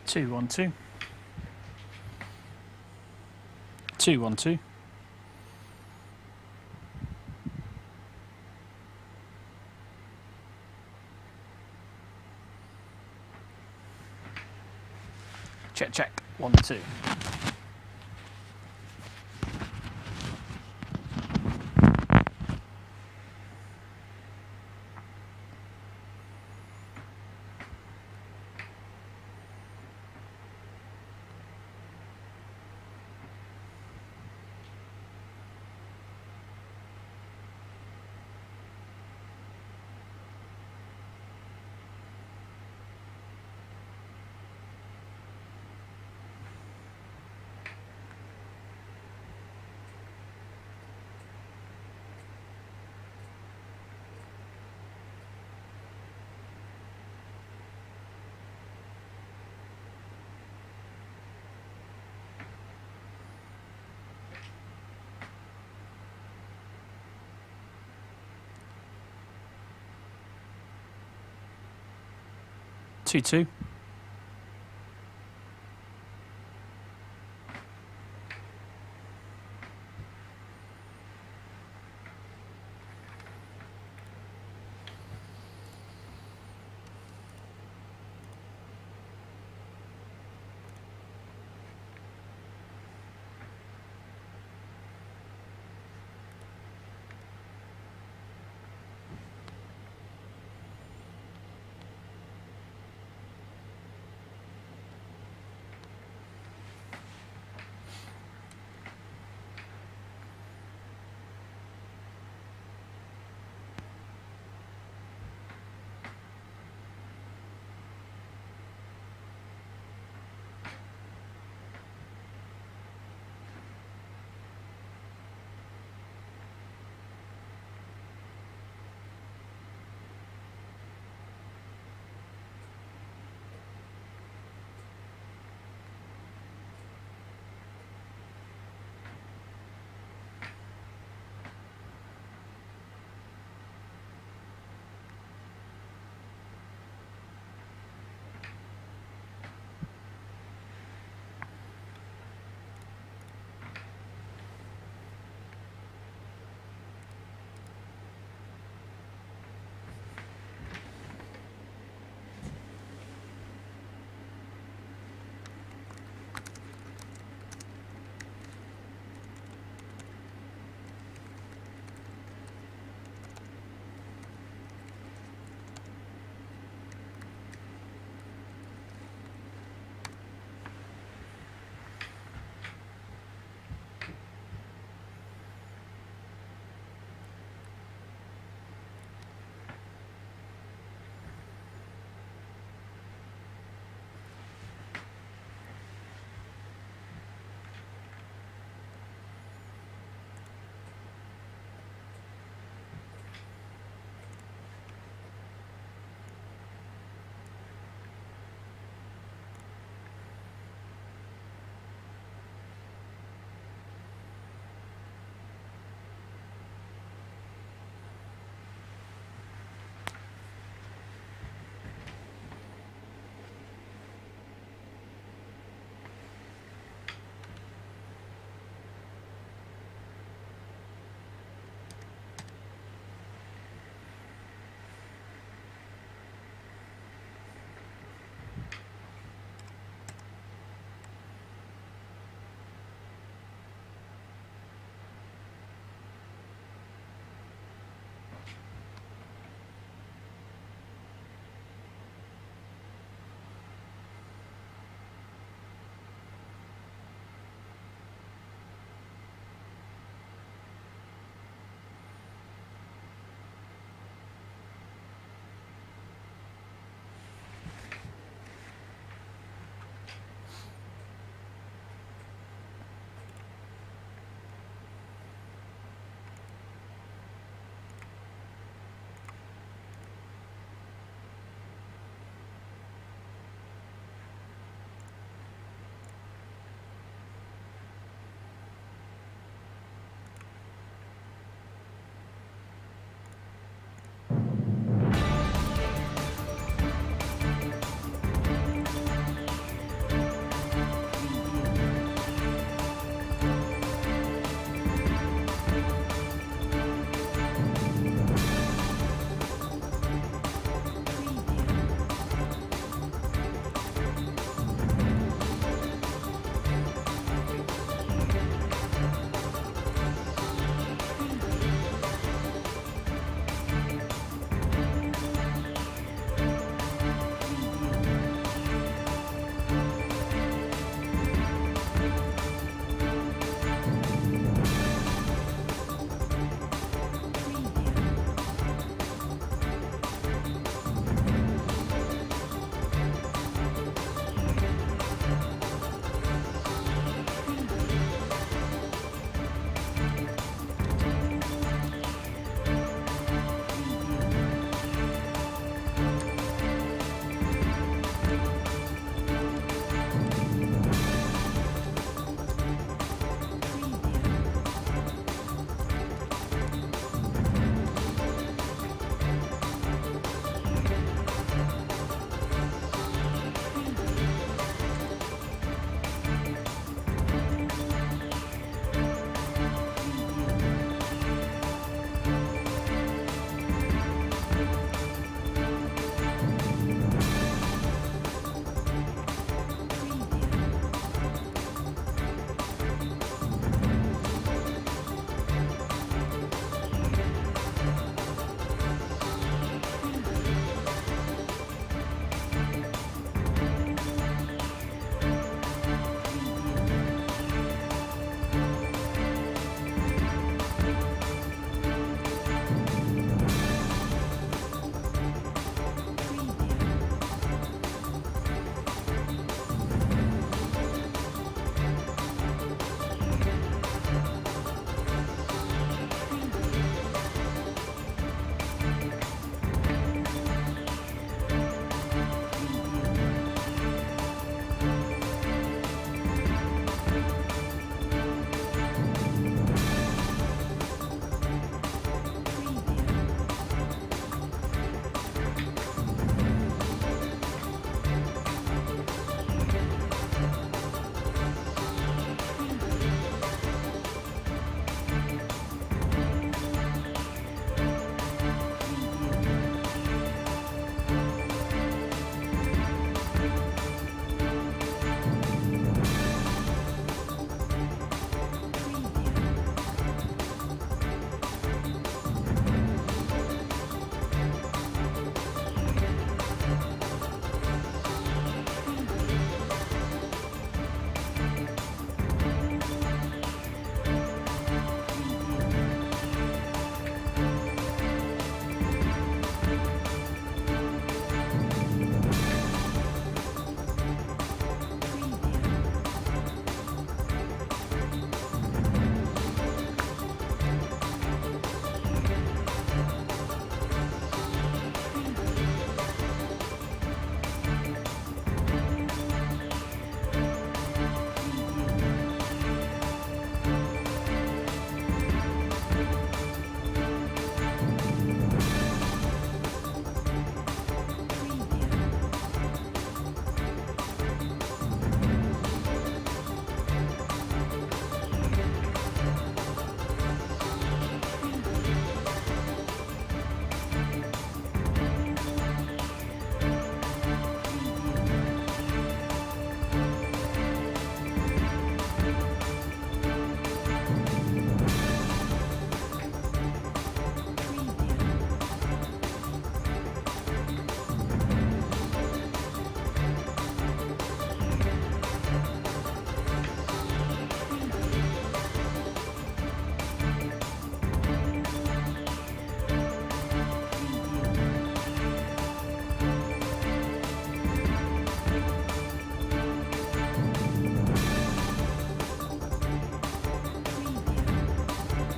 2 1 2. 2 1 2. Check, check. 1 2. Two two.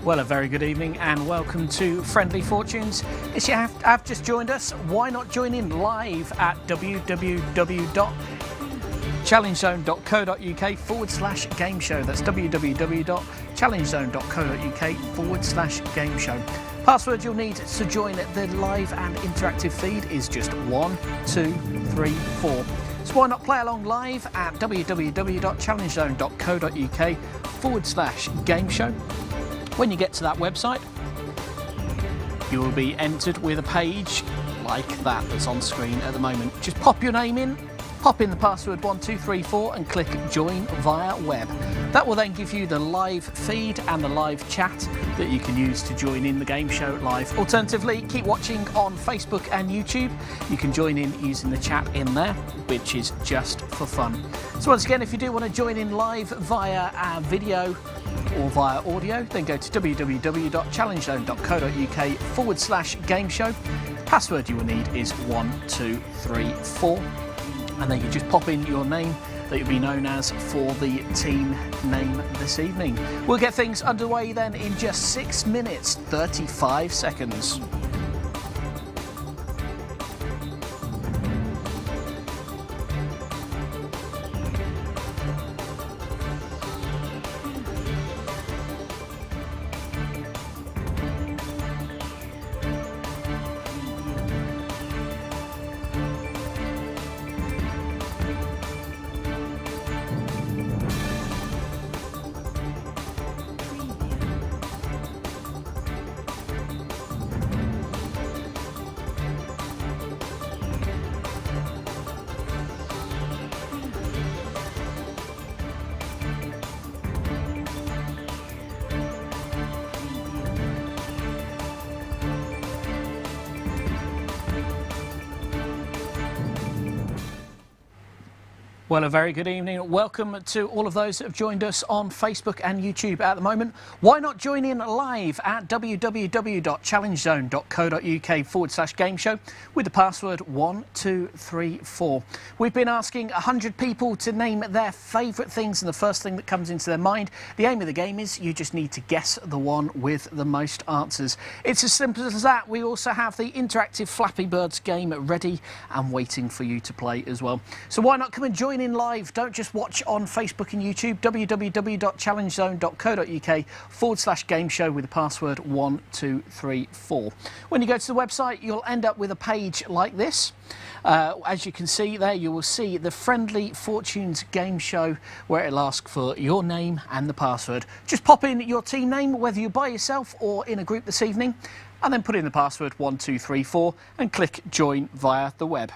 Well, a very good evening and welcome to Friendly Fortunes. If you have just joined us, why not join in live at www.challengezone.co.uk/gameshow. That's www.challengezone.co.uk/gameshow. Password you'll need to join the live and interactive feed is just 1, 2, 3, 4. So why not play along live at www.challengezone.co.uk/gameshow. When you get to that website, you will be entered with a page like that's on screen at the moment. Just pop your name in, pop in the password 1234 and click join via web. That will then give you the live feed and the live chat that you can use to join in the game show live. Alternatively, keep watching on Facebook and YouTube. You can join in using the chat in there, which is just for fun. So once again, if you do want to join in live via video or via audio, then go to www.challengezone.co.uk/gameshow. Password you will need is 1234. And then you just pop in your name that you'll be known as for the team name this evening. We'll get things underway then in just 6 minutes, 35 seconds. Well, a very good evening. Welcome to all of those that have joined us on Facebook and YouTube at the moment. Why not join in live at www.challengezone.co.uk/gameshow with the password 1234. We've been asking 100 people to name their favourite things and the first thing that comes into their mind. The aim of the game is you just need to guess the one with the most answers. It's as simple as that. We also have the interactive Flappy Birds game ready and waiting for you to play as well. So why not come and join in live? Don't just watch on Facebook and YouTube. www.challengezone.co.uk/gameshow with the password 1234. When you go to the website, you'll end up with a page like this. As you can see there, you will see the Friendly Fortunes game show where it'll ask for your name and the password. Just pop in your team name, whether you're by yourself or in a group this evening, and then put in the password 1234 and click join via the web.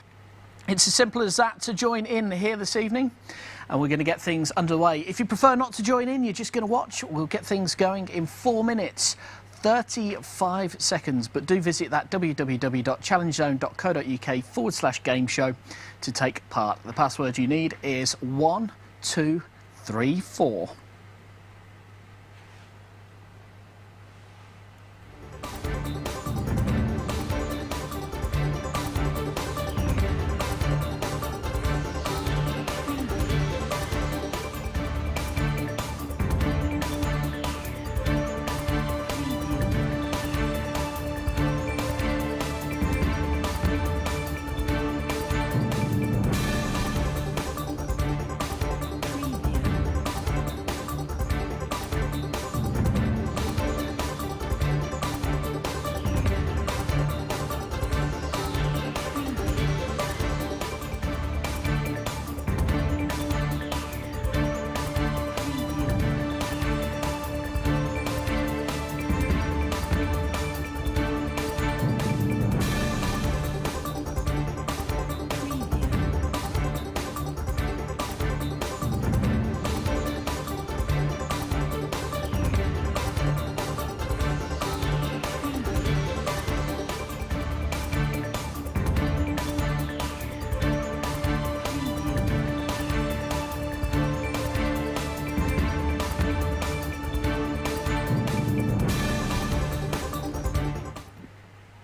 It's as simple as that to join in here this evening, and we're going to get things underway. If you prefer not to join in, you're just going to watch, we'll get things going in 4 minutes, 35 seconds. But do visit that www.challengezone.co.uk/gameshow to take part. The password you need is 1234.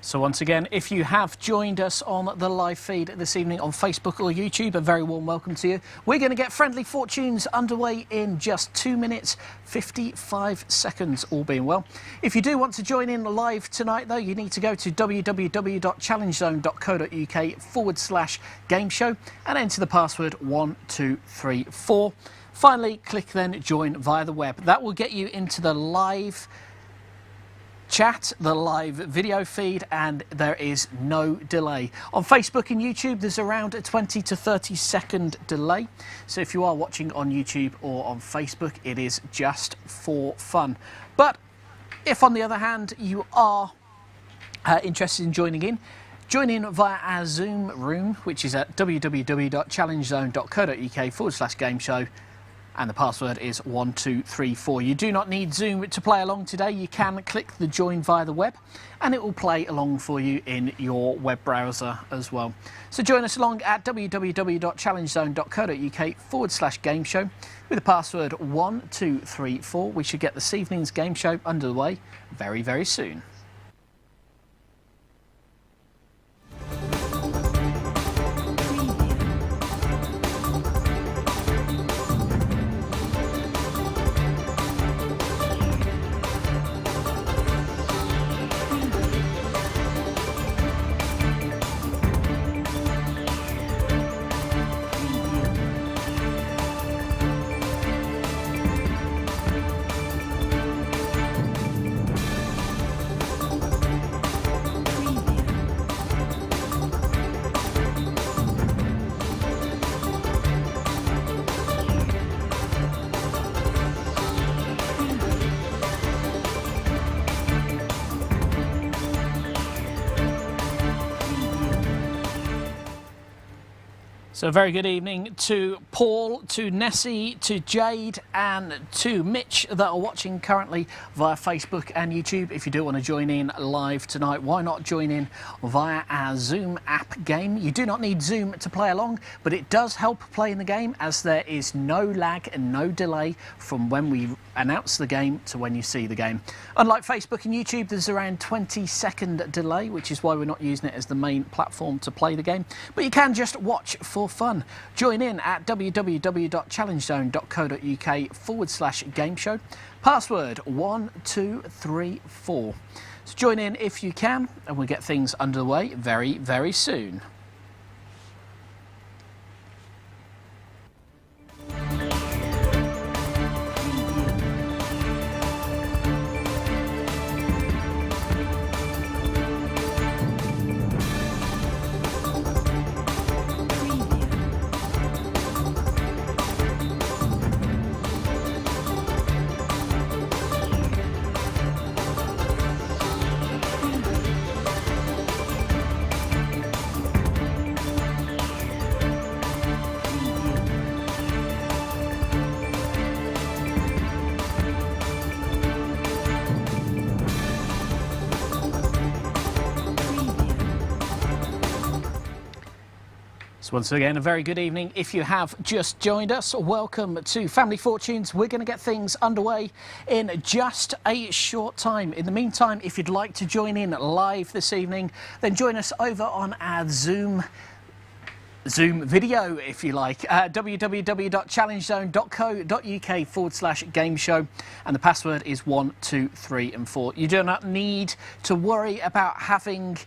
So once again, if you have joined us on the live feed this evening on Facebook or YouTube, a very warm welcome to you. We're going to get Friendly Fortunes underway in just 2 minutes, 55 seconds, all being well. If you do want to join in live tonight, though, you need to go to www.challengezone.co.uk/gameshow and enter the password 1234. Finally, click then join via the web. That will get you into the live chat, the live video feed, and there is no delay. On Facebook and YouTube, there's around a 20 to 30 second delay. So if you are watching on YouTube or on Facebook, it is just for fun. But if, on the other hand, you are interested in joining in, join in via our Zoom room, which is at www.challengezone.co.uk/gameshow. And the password is 1234. You do not need Zoom to play along today. You can click the join via the web and it will play along for you in your web browser as well. So join us along at www.challengezone.co.uk/gameshow with the password 1234. We should get this evening's game show underway very, very soon. So a very good evening to Paul, to Nessie, to Jade and to Mitch that are watching currently via Facebook and YouTube. If you do want to join in live tonight, why not join in via our Zoom app game? You do not need Zoom to play along, but it does help playing the game as there is no lag and no delay from when we announce the game to when you see the game. Unlike Facebook and YouTube, there's around 20-second delay, which is why we're not using it as the main platform to play the game. But you can just watch for fun. Join in at www.challengezone.co.uk/gameshow. Password 1234. So join in if you can, and we'll get things underway very, very soon. So once again, a very good evening. If you have just joined us, welcome to Family Fortunes. We're going to get things underway in just a short time. In the meantime, if you'd like to join in live this evening, then join us over on our Zoom video, if you like, www.challengezone.co.uk/gameshow, and the password is 1234. You do not need to worry about having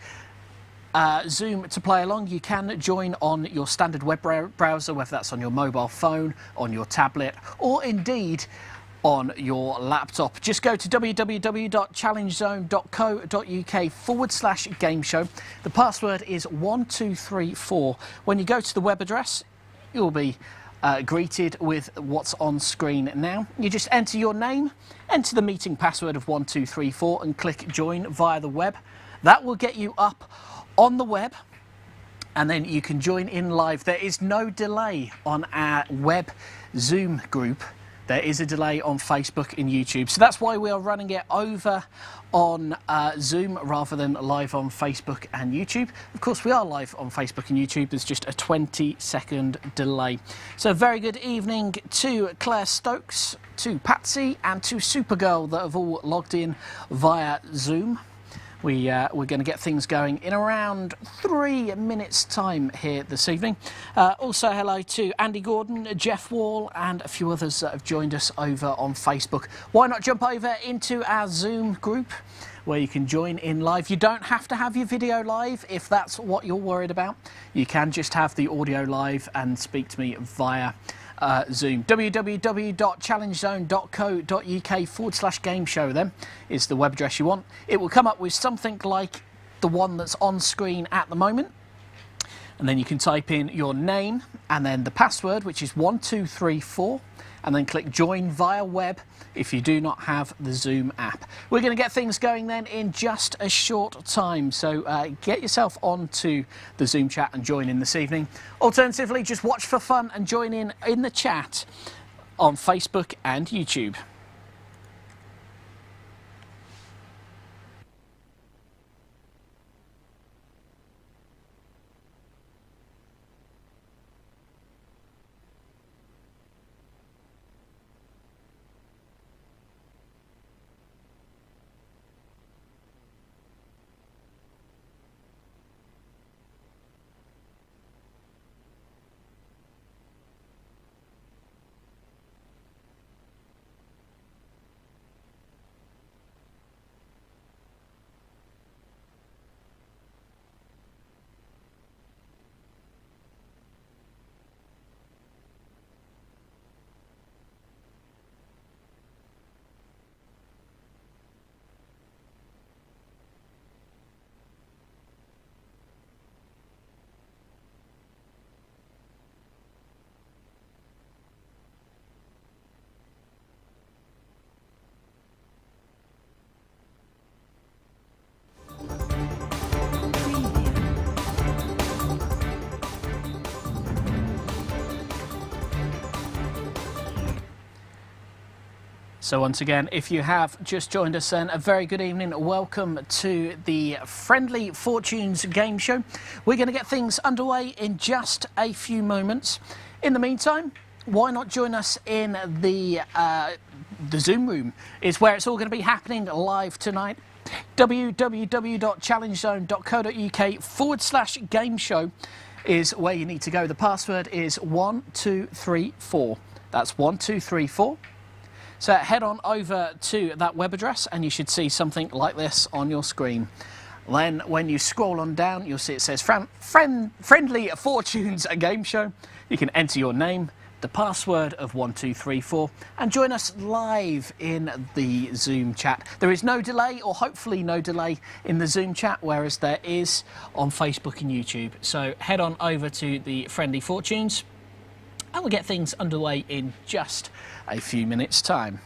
Zoom to play along. You can join on your standard web browser, whether that's on your mobile phone, on your tablet, or indeed on your laptop. Just go to www.challengezone.co.uk/gameshow. The password is 1234. When you go to the web address, you'll be greeted with what's on screen now. You just enter your name, enter the meeting password of 1234 and click join via the web. That will get you up on the web, and then you can join in live. There is no delay on our web Zoom group. There is a delay on Facebook and YouTube. So that's why we are running it over on Zoom rather than live on Facebook and YouTube. Of course, we are live on Facebook and YouTube. There's just a 20-second delay. So very good evening to Claire Stokes, to Patsy and to Supergirl that have all logged in via Zoom. We're going to get things going in around 3 minutes' time here this evening. Also, hello to Andy Gordon, Jeff Wall, and a few others that have joined us over on Facebook. Why not jump over into our Zoom group where you can join in live? You don't have to have your video live if that's what you're worried about. You can just have the audio live and speak to me via Zoom. www.challengezone.co.uk/gameshow then is the web address you want. It will come up with something like the one that's on screen at the moment. And then you can type in your name and then the password, which is 1234, and then click join via web if you do not have the Zoom app. We're going to get things going then in just a short time, so get yourself onto the Zoom chat and join in this evening. Alternatively, just watch for fun and join in the chat on Facebook and YouTube. So once again, if you have just joined us then, a very good evening. Welcome to the Friendly Fortunes game show. We're going to get things underway in just a few moments. In the meantime, why not join us in the Zoom room? Is where it's all going to be happening live tonight. www.challengezone.co.uk/game show is where you need to go. The password is 1234. That's 1234. So head on over to that web address and you should see something like this on your screen. Then when you scroll on down, you'll see it says Friendly Fortunes a game show. You can enter your name, the password of 1234, and join us live in the Zoom chat. There is no delay, or hopefully no delay, in the Zoom chat, whereas there is on Facebook and YouTube. So head on over to the Friendly Fortunes and we'll get things underway in just a few minutes' time.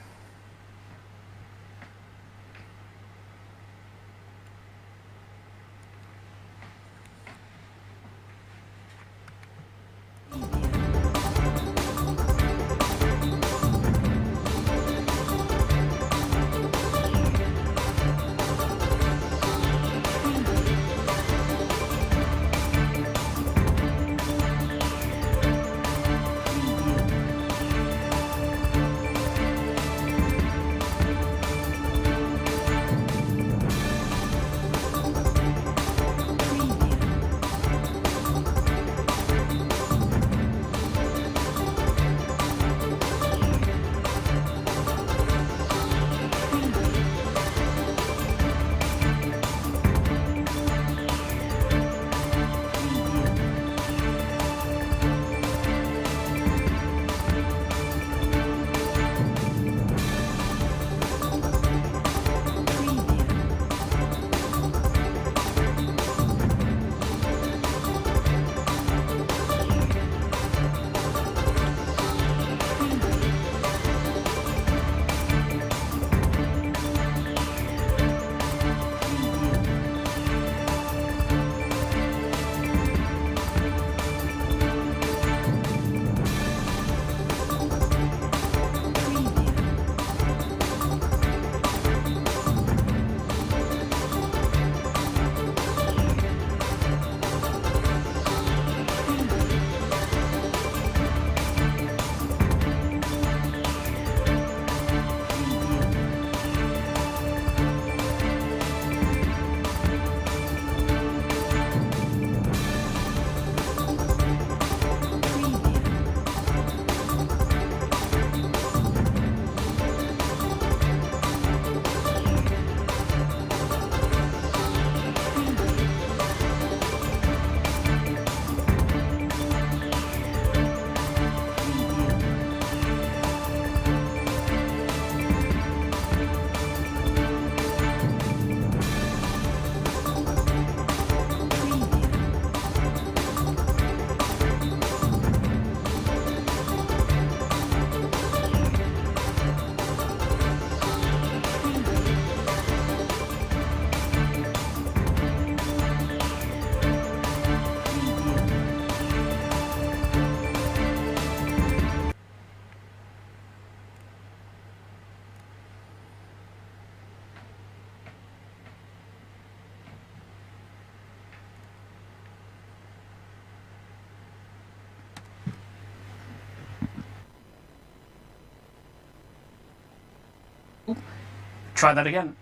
Try that again.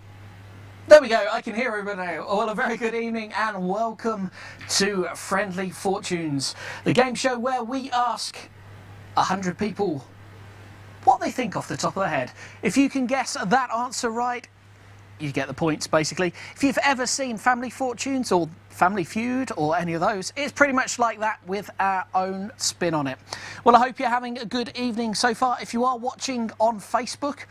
There we go, I can hear everybody now. Well, a very good evening and welcome to Friendly Fortunes, the game show where we ask 100 people what they think off the top of their head. If you can guess that answer right, you get the points, basically. If you've ever seen Family Fortunes or Family Feud or any of those, it's pretty much like that with our own spin on it. Well, I hope you're having a good evening so far. If you are watching on Facebook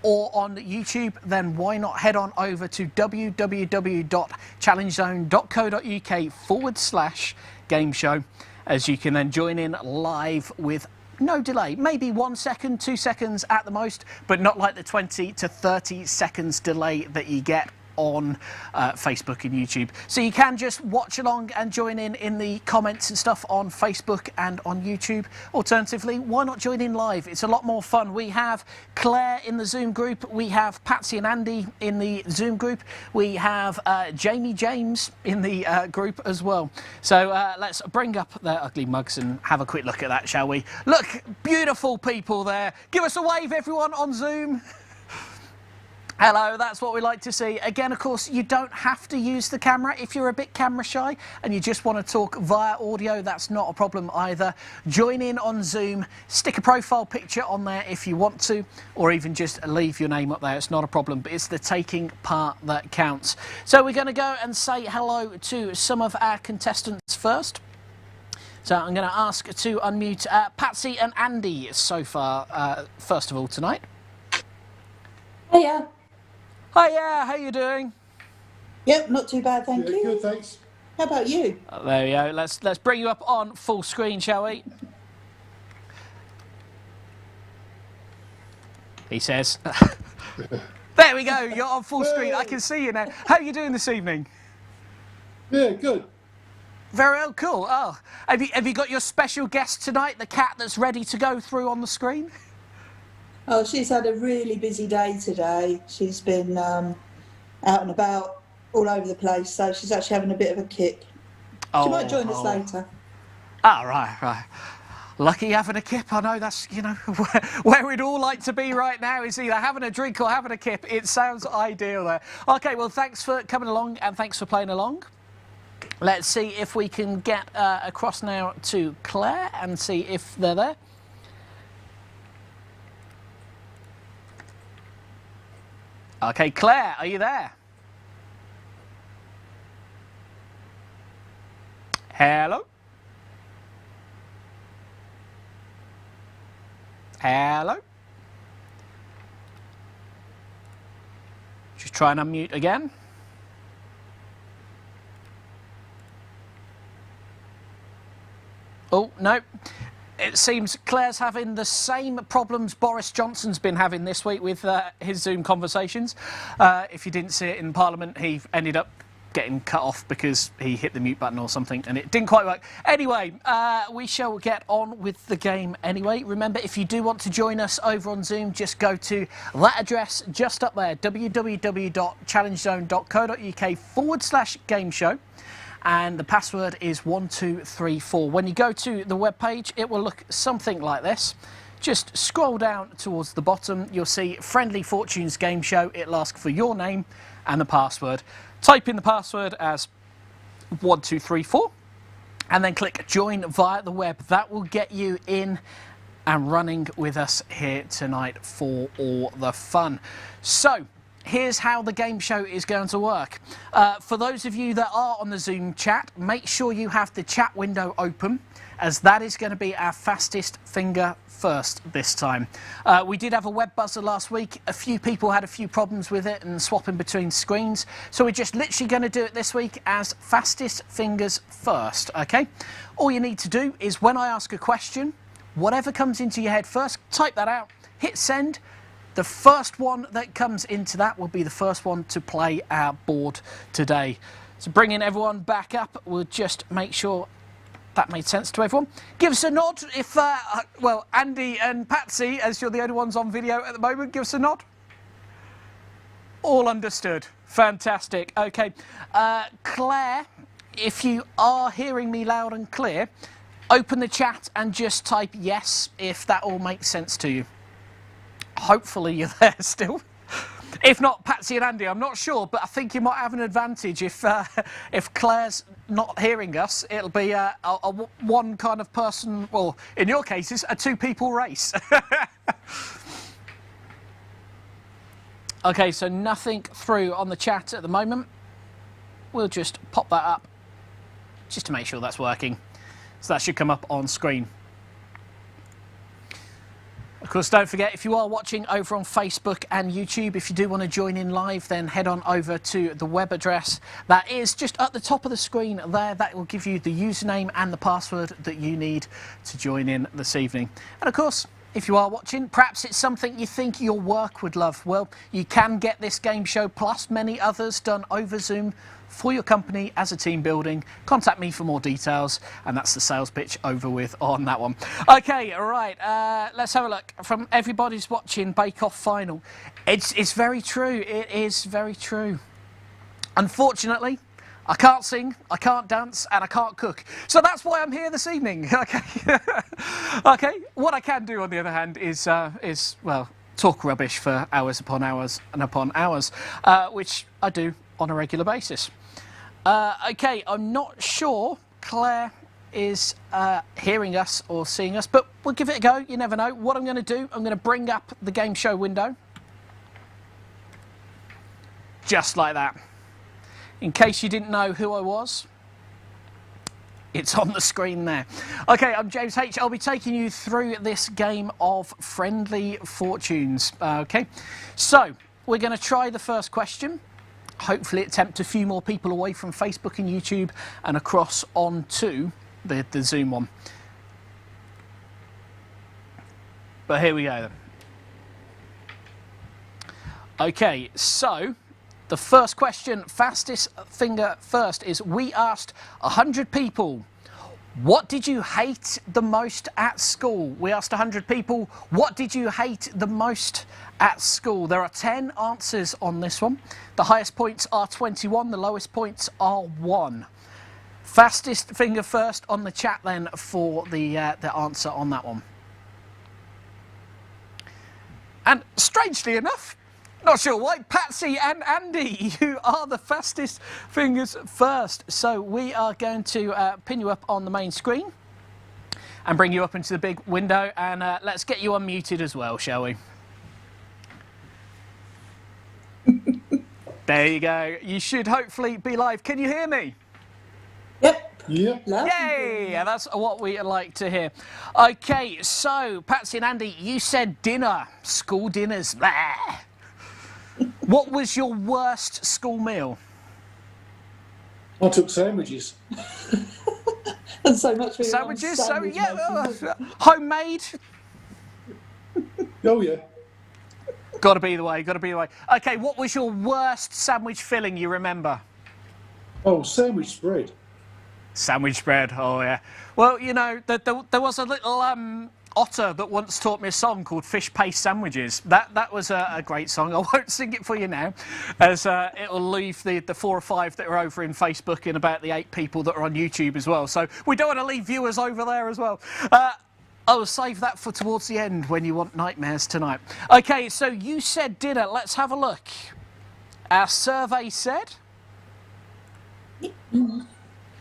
or on YouTube, then why not head on over to www.challengezone.co.uk/gameshow, as you can then join in live with no delay, maybe 1 second, 2 seconds at the most, but not like the 20 to 30 seconds delay that you get on Facebook and YouTube. So you can just watch along and join in the comments and stuff on Facebook and on YouTube. Alternatively, why not join in live? It's a lot more fun. We have Claire in the Zoom group, we have Patsy and Andy in the Zoom group, we have Jamie James in the group as well. So let's bring up their ugly mugs and have a quick look at that, shall we? Look, beautiful people there. Give us a wave, everyone on Zoom. Hello, that's what we like to see. Again, of course, you don't have to use the camera if you're a bit camera shy and you just want to talk via audio. That's not a problem either. Join in on Zoom, stick a profile picture on there if you want to, or even just leave your name up there. It's not a problem, but it's the taking part that counts. So we're going to go and say hello to some of our contestants first. So I'm going to ask to unmute Patsy and Andy so far, first of all, tonight. Hiya. Hiya, how you doing? Yep, not too bad, thank you. Good, thanks. How about you? There we go. Let's bring you up on full screen, shall we? He says. There we go. You're on full screen. I can see you now. How are you doing this evening? Yeah, good. Very well, cool. Oh, have you got your special guest tonight, the cat that's ready to go through on the screen? Oh, she's had a really busy day today. She's been out and about all over the place, so she's actually having a bit of a kick. She might join us later. Ah, right. Lucky having a kip. I know that's, you know, where we'd all like to be right now is either having a drink or having a kip. It sounds ideal there. Okay, well, thanks for coming along and thanks for playing along. Let's see if we can get across now to Claire and see if they're there. Okay, Claire, are you there? Hello? Hello? Just try and unmute again. Oh, no. It seems Claire's having the same problems Boris Johnson's been having this week with his Zoom conversations. If you didn't see it in Parliament, he ended up getting cut off because he hit the mute button or something and it didn't quite work. Anyway, we shall get on with the game anyway. Remember, if you do want to join us over on Zoom, just go to that address just up there, www.challengezone.co.uk/gameshow. And the password is 1234. When you go to the web page, it will look something like this. Just scroll down towards the bottom, you'll see Friendly Fortunes Game Show. It'll ask for your name and the password. Type in the password as 1234 and then click join via the web. That will get you in and running with us here tonight for all the fun. So, here's how the game show is going to work. For those of you that are on the Zoom chat, make sure you have the chat window open, as that is going to be our fastest finger first this time. We did have a web buzzer last week. A few people had a few problems with it and swapping between screens. So we're just literally going to do it this week as fastest fingers first, okay? All you need to do is when I ask a question, whatever comes into your head first, type that out, hit send. The first one that comes into that will be the first one to play our board today. So bringing everyone back up, we'll just make sure that made sense to everyone. Give us a nod if, well, Andy and Patsy, as you're the only ones on video at the moment, give us a nod. All understood. Fantastic. Okay. Claire, if you are hearing me loud and clear, open the chat and just type yes if that all makes sense to you. Hopefully you're there still. If not Patsy and Andy, I'm not sure, but I think you might have an advantage if Claire's not hearing us. It'll be a one kind of person, well, in your cases, a two-people race. Okay, so nothing through on the chat at the moment. We'll just pop that up just to make sure that's working. So that should come up on screen. Of course, don't forget, if you are watching over on Facebook and YouTube, if you do want to join in live, then head on over to the web address. That is just at the top of the screen there. That will give you the username and the password that you need to join in this evening. And of course, if you are watching, perhaps it's something you think your work would love. Well, you can get this game show plus many others done over Zoom for your company as a team building. Contact me for more details, and that's the sales pitch over with on that one. Okay, all right, let's have a look. From everybody's watching Bake Off Final, it's very true. It is very true. Unfortunately, I can't sing, I can't dance, and I can't cook. So that's why I'm here this evening. Okay. Okay. What I can do, on the other hand, is well, talk rubbish for hours upon hours and upon hours, which I do on a regular basis. Okay, I'm not sure Claire is hearing us or seeing us, but we'll give it a go. You never know. What I'm going to do, I'm going to bring up the game show window. Just like that. In case you didn't know who I was, it's on the screen there. Okay, I'm James H. I'll be taking you through this game of Friendly Fortunes. Okay, so we're going to try the first question. Hopefully it tempt a few more people away from Facebook and YouTube and across onto the Zoom one. But here we go then. Okay, so the first question, fastest finger first, is we asked 100 people, what did you hate the most at school? We asked 100 people, what did you hate the most at school? There are 10 answers on this one. The highest points are 21, the lowest points are 1. Fastest finger first on the chat then for the answer on that one. And strangely enough, not sure why, Patsy and Andy, you are the fastest fingers first. So we are going to pin you up on the main screen and bring you up into the big window, and let's get you unmuted as well, shall we? There you go. You should hopefully be live. Can you hear me? Yep. Yep. Yay! That's what we like to hear. Okay, so Patsy and Andy, you said dinner, school dinners. Blah. What was your worst school meal? I took sandwiches. And so much for Sandwiches? sandwich Homemade? Oh, yeah. Got to be the way, got to be the way. Okay, what was your worst sandwich filling you remember? Oh, sandwich spread. Sandwich spread, oh yeah. Well, you know, there was a little otter that once taught me a song called Fish Paste Sandwiches. That was a great song. I won't sing it for you now, as it'll leave the 4 or 5 that are over in Facebook and about the 8 people that are on YouTube as well. So we don't want to leave viewers over there as well. I'll save that for towards the end when you want nightmares tonight. Okay, so you said dinner. Let's have a look. Our survey said...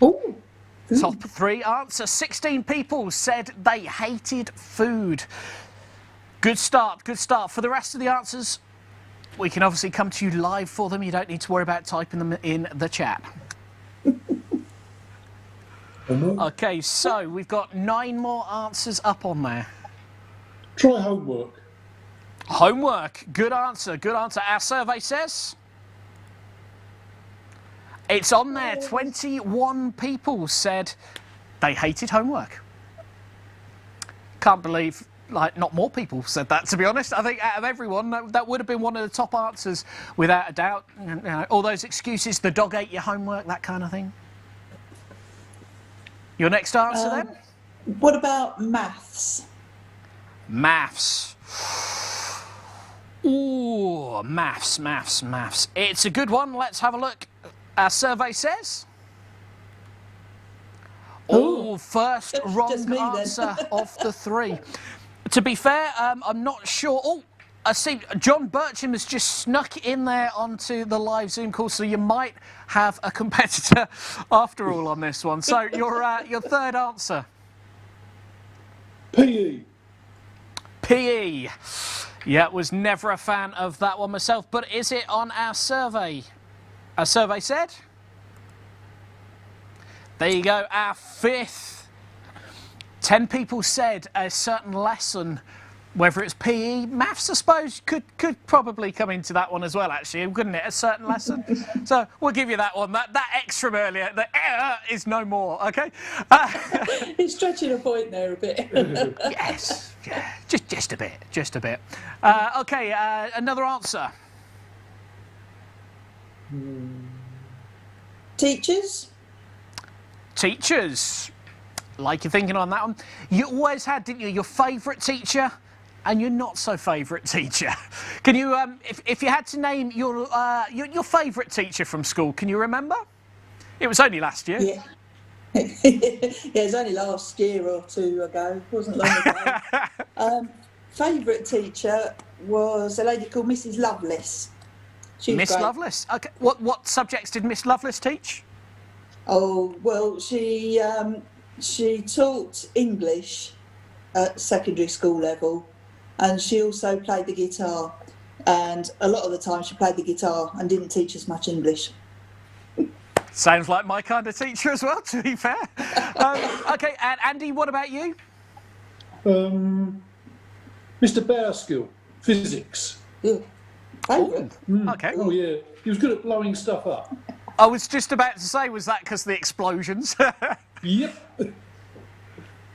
Oh. Top 3 answer. 16 people said they hated food. Good start, good start. For the rest of the answers, we can obviously come to you live for them. You don't need to worry about typing them in the chat. Okay, so we've got 9 more answers up on there. Try homework. Homework. Good answer, good answer. Our survey says... it's on there. 21 people said they hated homework. Can't believe, like, not more people said that, to be honest. I think out of everyone, that would have been one of the top answers, without a doubt. You know, all those excuses, the dog ate your homework, that kind of thing. Your next answer, then? What about maths? Maths. Ooh, maths. It's a good one. Let's have a look. Our survey says... oh, first wrong answer of the 3. To be fair, I'm not sure... oh, I see John Bircham has just snuck in there onto the live Zoom call, so you might have a competitor after all on this one. So your third answer. PE. PE. Yeah, was never a fan of that one myself, but is it on our survey? Our survey said? There you go, our fifth. 10 people said a certain lesson, whether it's PE, maths I suppose could probably come into that one as well, actually, couldn't it? A certain lesson. So we'll give you that one. That X from earlier, the is no more, okay? He's stretching a point there a bit. Yes, yeah, just a bit. Okay, another answer. Teachers? Teachers. Like you're thinking on that one. You always had, didn't you, your favourite teacher and your not so favourite teacher. Can you, if you had to name your favourite teacher from school, can you remember? It was only last year. Yeah. Yeah, it was only last year or two ago. It wasn't long ago. Favourite teacher was a lady called Mrs. Lovelace. Miss Lovelace. Okay. What subjects did Miss Lovelace teach? Oh well, she taught English at secondary school level, and she also played the guitar. And a lot of the time, she played the guitar and didn't teach us much English. Sounds like my kind of teacher as well, to be fair. Okay, and Andy, what about you? Mr. Bowerskill, physics. Yeah. Favourite. Okay. Oh yeah, he was good at blowing stuff up. I was just about to say, was that because of the explosions? Yep.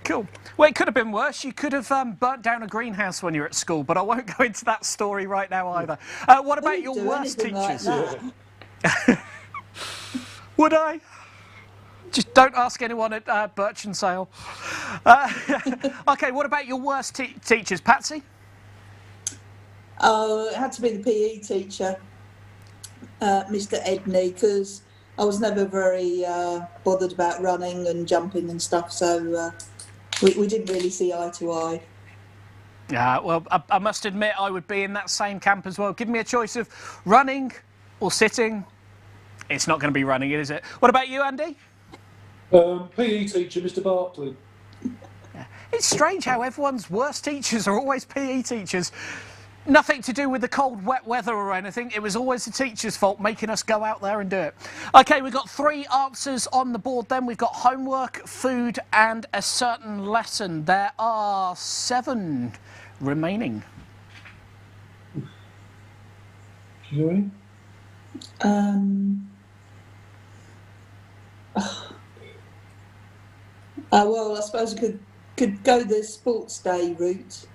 Cool. Well, it could have been worse. You could have burnt down a greenhouse when you were at school, but I won't go into that story right now either. What about your worst teachers? Like Would I? Just don't ask anyone at Birch and Sale. Okay, what about your worst teachers, Patsy? Oh, it had to be the PE teacher, Mr. Edney, because I was never very bothered about running and jumping and stuff, so we didn't really see eye to eye. Yeah, well, I must admit I would be in that same camp as well. Give me a choice of running or sitting. It's not going to be running, is it? What about you, Andy? PE teacher, Mr. Bartley. It's strange how everyone's worst teachers are always PE teachers. Nothing to do with the cold, wet weather or anything. It was always the teacher's fault, making us go out there and do it. OK, we've got 3 answers on the board then. We've got homework, food and a certain lesson. There are 7 remaining. You Well, I suppose I could go the sports day route.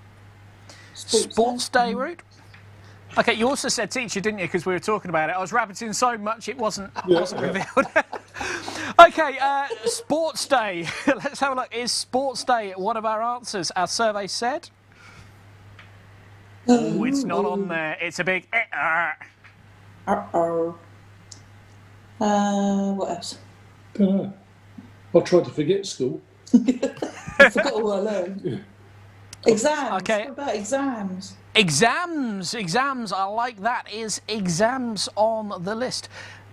Sports day route? OK, you also said teacher, didn't you? Because we were talking about it. I was rabbiting so much it wasn't revealed. OK, sports day. Let's have a look. Is sports day one of our answers? Our survey said? Oh, it's not on there. It's a big... Uh-oh. What else? Don't know. I tried to forget school. I forgot all I learned. Yeah. Exams. Okay. What about exams? Exams. I like that. Is exams on the list?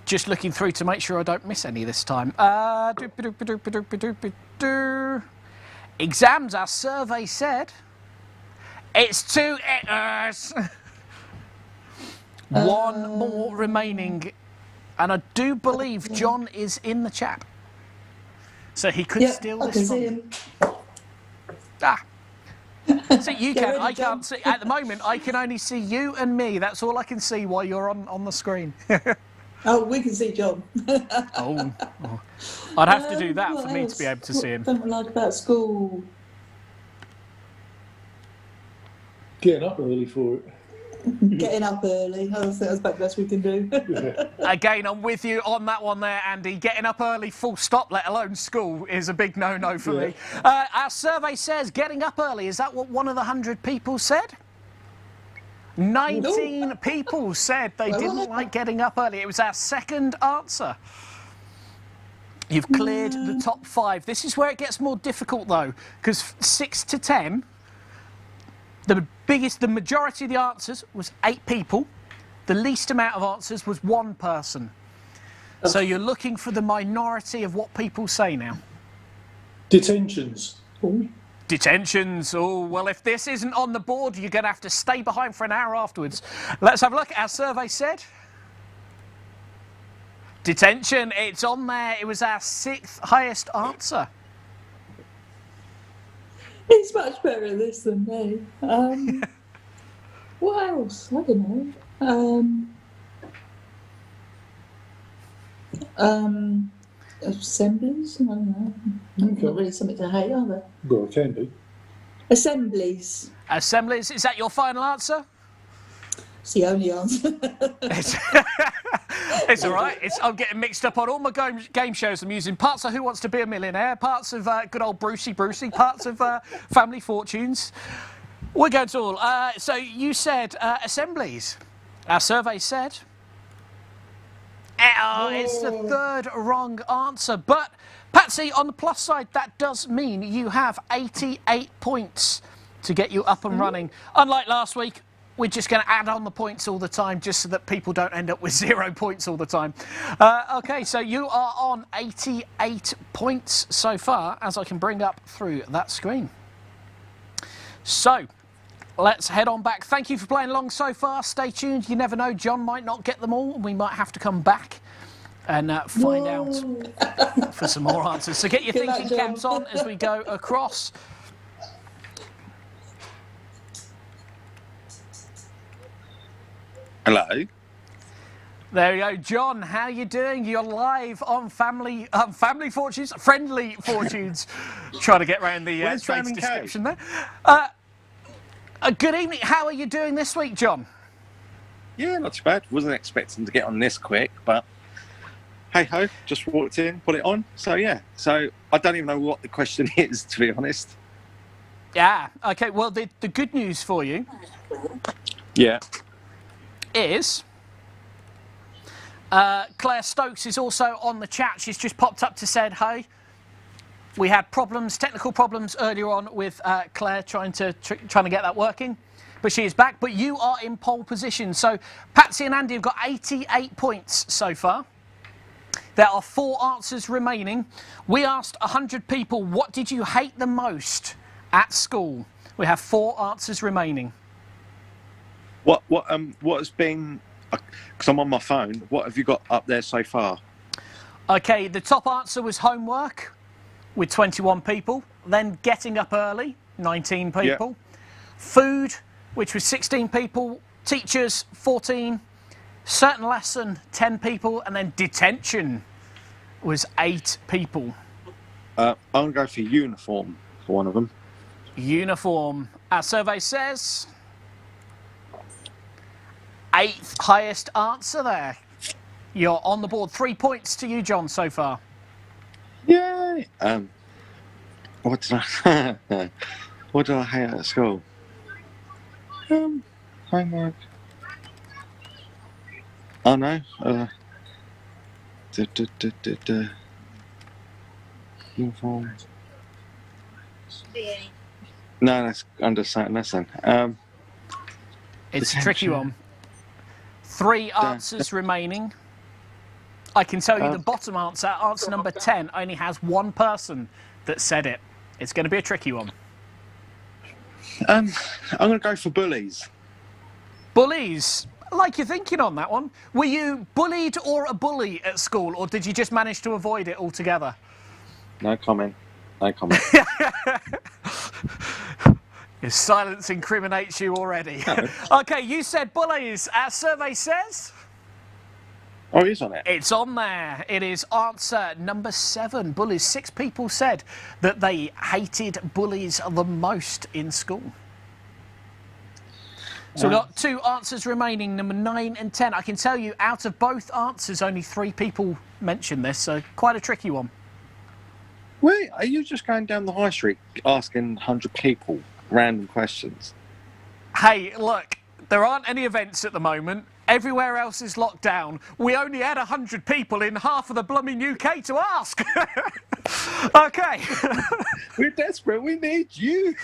Just looking through to make sure I don't miss any this time. Exams. Our survey said it's 2 hours. One more remaining, and I do believe John is in the chat, so he could steal this from him. See, you can. I can't see at the moment. I can only see you and me. That's all I can see while you're on the screen. Oh, we can see John. oh, I'd have to do that for me to be able to see him. What don't I like about school? Getting up early for it. Getting up early. I think that's about the best we can do. Again, I'm with you on that one there, Andy. Getting up early, full stop, let alone school, is a big no-no for me. Our survey says getting up early. Is that what one of the 100 people said? 19 people said they didn't like getting up early. It was our second answer. You've cleared the top 5. This is where it gets more difficult, though, because 6 to 10... The majority of the answers was 8 people. The least amount of answers was 1 person. So you're looking for the minority of what people say now. Detentions. Ooh. Detentions. Oh, well, if this isn't on the board, you're going to have to stay behind for an hour afterwards. Let's have a look. Our survey said detention. It's on there. It was our 6th highest answer. It's much better at this than me. What else? I don't know. Assemblies? I don't know. Okay. Not really something to hate, are they? Well, it can be. Assemblies. Assemblies. Is that your final answer? It's the only answer. It's all right. I'm getting mixed up on all my game shows. I'm using parts of Who Wants to Be a Millionaire, parts of good old Brucey, parts of Family Fortunes. We're going to all. So you said assemblies. Our survey said... it's the 3rd wrong answer. But, Patsy, on the plus side, that does mean you have 88 points to get you up and running. Unlike last week, we're just going to add on the points all the time just so that people don't end up with 0 points all the time. OK, so you are on 88 points so far, as I can bring up through that screen. So... let's head on back. Thank you for playing along so far. Stay tuned. You never know, John might not get them all. We might have to come back and find out for some more answers. So get your thinking caps on as we go across. Hello. There you go, John. How you doing? You're live on Family Fortunes, Friendly Fortunes. Trying to get around the trade description there. Good evening. How are you doing this week, John? Yeah, not too bad. Wasn't expecting to get on this quick, but hey ho, just walked in, put it on. So yeah, so I don't even know what the question is, to be honest. Yeah. Okay. Well, the good news for you, Yeah. is Claire Stokes is also on the chat. She's just popped up to said, hey, we had technical problems earlier on with Claire trying to get that working, but she is back. But you are in pole position. So Patsy and Andy have got 88 points so far. There are 4 answers remaining. We asked 100 people, what did you hate the most at school? We have 4 answers remaining. What has been? Because I'm on my phone. What have you got up there so far? Okay, the top answer was homework, with 21 people. Then getting up early, 19 people. Yeah. Food, which was 16 people. Teachers, 14. Certain lesson, 10 people. And then detention was 8 people. I'm going to go for uniform for one of them. Uniform. Our survey says 8th highest answer there. You're on the board. 3 points to you, John, so far. Yay! What did I hate at school? Homework. Oh no. Uniform. No, that's under certain lesson. It's a tricky one. 3 answers remaining. I can tell you the bottom answer number 10, only has 1 person that said it. It's going to be a tricky one. I'm going to go for bullies. Bullies. I like your thinking on that one. Were you bullied or a bully at school, or did you just manage to avoid it altogether? No comment. No comment. Your silence incriminates you already. No. Okay, you said bullies. Our survey says... Oh, it is on it. It's on there. It is answer number 7. Bullies. 6 people said that they hated bullies the most in school. So we've got 2 answers remaining, number 9 and 10. I can tell you, out of both answers, only 3 people mentioned this, so quite a tricky one. Wait, are you just going down the high street asking 100 people random questions? Hey, look, there aren't any events at the moment. Everywhere else is locked down. We only had 100 people in half of the blooming UK to ask. OK. We're desperate. We need you.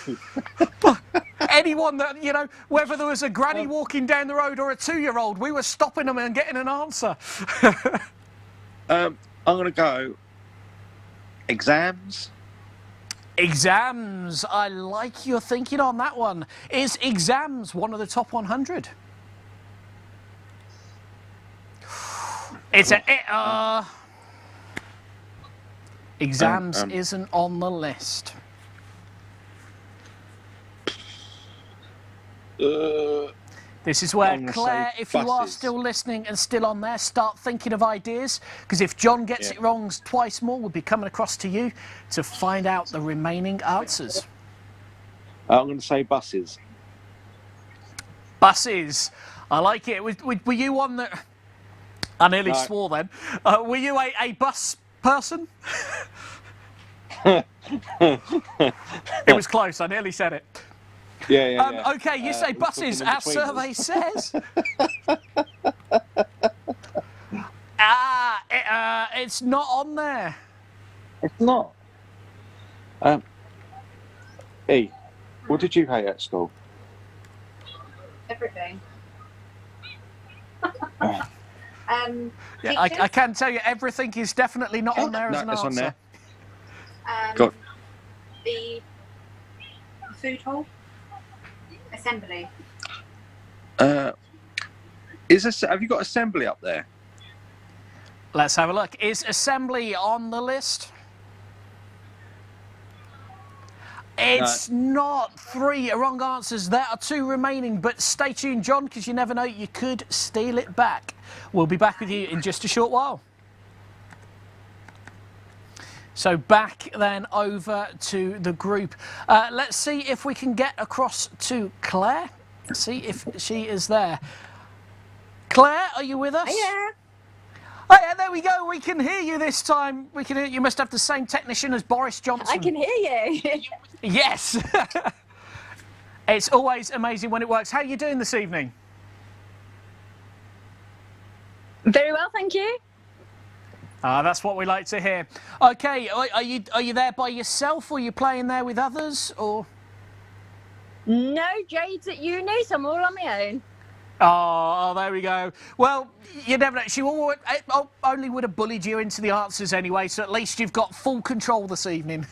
anyone that, you know, whether there was a granny walking down the road or a 2-year-old, we were stopping them and getting an answer. I'm going to go exams. Exams. I like your thinking on that one. Is exams one of the top 100? It's a... Exams isn't on the list. This is where, Claire, if you are still listening and still on there, start thinking of ideas, because if John gets it wrong twice more, we'll be coming across to you to find out the remaining answers. I'm going to say buses. Buses. I like it. Were you one that... I nearly swore then. Were you a bus person? It was close. I nearly said it. Yeah. Okay, you say buses. Our survey says. It's not on there. It's not. E, what did you hate at school? Everything. Yeah, I can tell you everything is definitely not on there as an answer. On there. Got the food hall. Assembly. Have you got assembly up there? Let's have a look. Is assembly on the list? It's not. 3 wrong answers. There are 2 remaining, but stay tuned, John, because you never know, you could steal it back. We'll be back with you in just a short while. So back then over to the group. Let's see if we can get across to Claire. See if she is there. Claire, are you with us? Yeah. Oh, yeah, there we go. We can hear you this time. We can hear you. Must have the same technician as Boris Johnson. I can hear you. Yes. It's always amazing when it works. How are you doing this evening? Very well, thank you. That's what we like to hear. Okay, are you there by yourself, or are you playing there with others, or? No, Jade's at uni, so I'm all on my own. Oh, there we go. Well, you never know. She only would have bullied you into the answers anyway, so at least you've got full control this evening.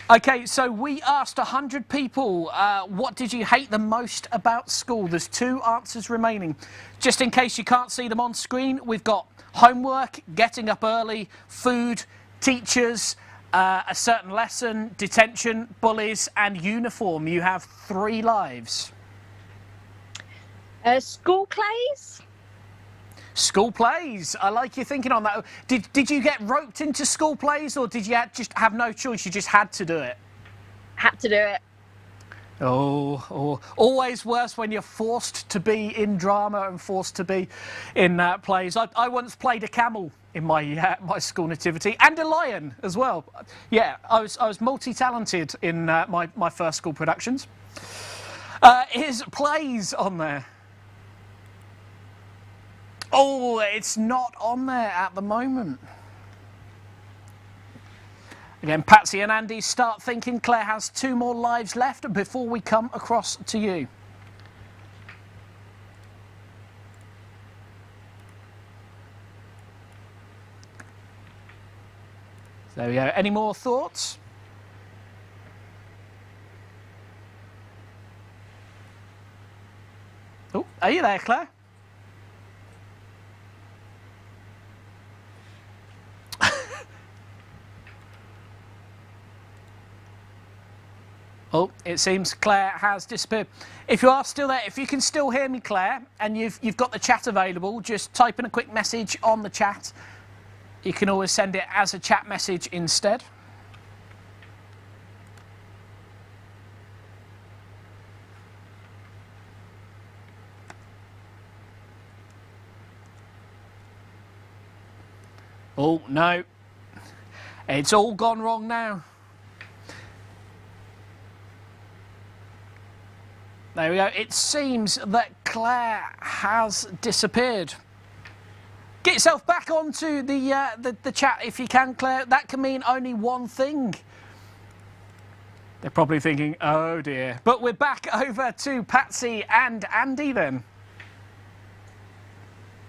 Okay, so we asked 100 people, what did you hate the most about school? There's 2 answers remaining. Just in case you can't see them on screen, we've got homework, getting up early, food, teachers, a certain lesson, detention, bullies, and uniform. You have 3 lives. School plays? School plays. I like your thinking on that. Did you get roped into school plays, or did you just have no choice? You just had to do it? Had to do it. Oh, always worse when you're forced to be in drama and forced to be in plays. I once played a camel in my my school nativity, and a lion as well. Yeah, I was multi-talented in my first school productions. Is plays on there? Oh, it's not on there at the moment. Again, Patsy and Andy start thinking. Claire has 2 more lives left before we come across to you. So there we go. Any more thoughts? Oh, are you there, Claire? Oh, it seems Claire has disappeared. If you are still there, if you can still hear me, Claire, and you've got the chat available, just type in a quick message on the chat. You can always send it as a chat message instead. Oh, no. It's all gone wrong now. There we go. It seems that Claire has disappeared. Get yourself back onto the chat if you can, Claire. That can mean only one thing. They're probably thinking, oh dear. But we're back over to Patsy and Andy then.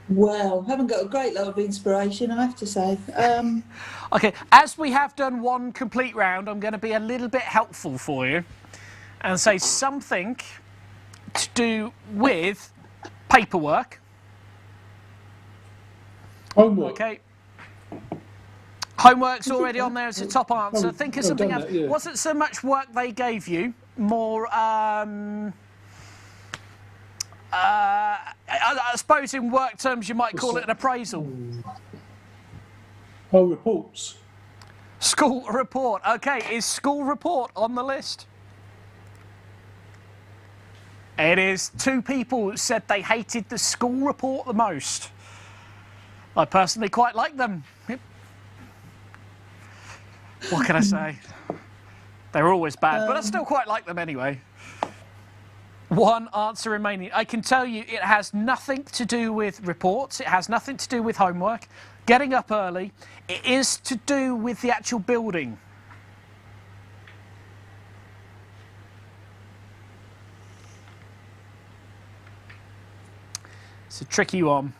Well, haven't got a great lot of inspiration, I have to say. Okay, as we have done one complete round, I'm going to be a little bit helpful for you and say something to do with paperwork. Homework. Okay. Homework's already on there as a top answer. Think of something else. That, yeah. Wasn't so much work they gave you, more, I suppose in work terms you might call it an appraisal. Oh, reports. School report. Okay, is school report on the list? It is. 2 people said they hated the school report the most. I personally quite like them. Yep. What can I say? They're always bad, but I still quite like them anyway. 1 answer remaining. I can tell you it has nothing to do with reports. It has nothing to do with homework. Getting up early. It is to do with the actual building. It's a tricky one.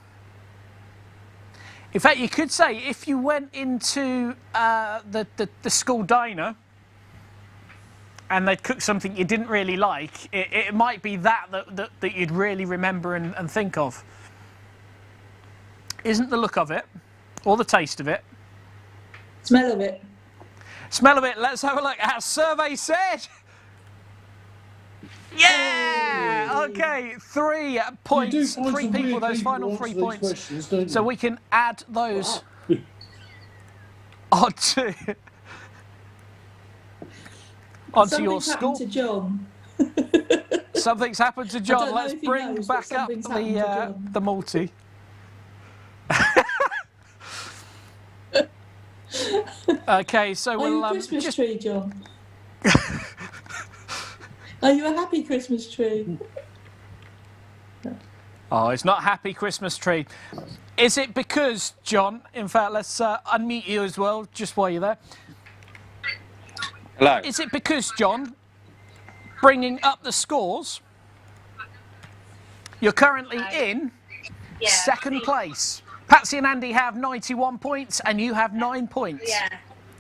In fact, you could say if you went into the school diner and they'd cook something you didn't really like, it might be that you'd really remember and think of. Isn't the look of it, or the taste of it. Smell of it. Smell of it, let's have a look. Our survey said... Yeah! Okay, 3 points, 3 people, those final 3 points. So we can add those onto your school. Something's happened to John. Something's happened to John. Let's if he bring knows, back but up something's happened to John. the multi. Okay, so Are we'll you a Christmas tree, John? Are you a happy Christmas tree? Oh, it's not happy Christmas tree. Is it because, John, in fact, let's unmute you as well, just while you're there. Hello. Is it because, John, bringing up the scores, you're currently in second place. Patsy and Andy have 91 points and you have 9 points. Yeah.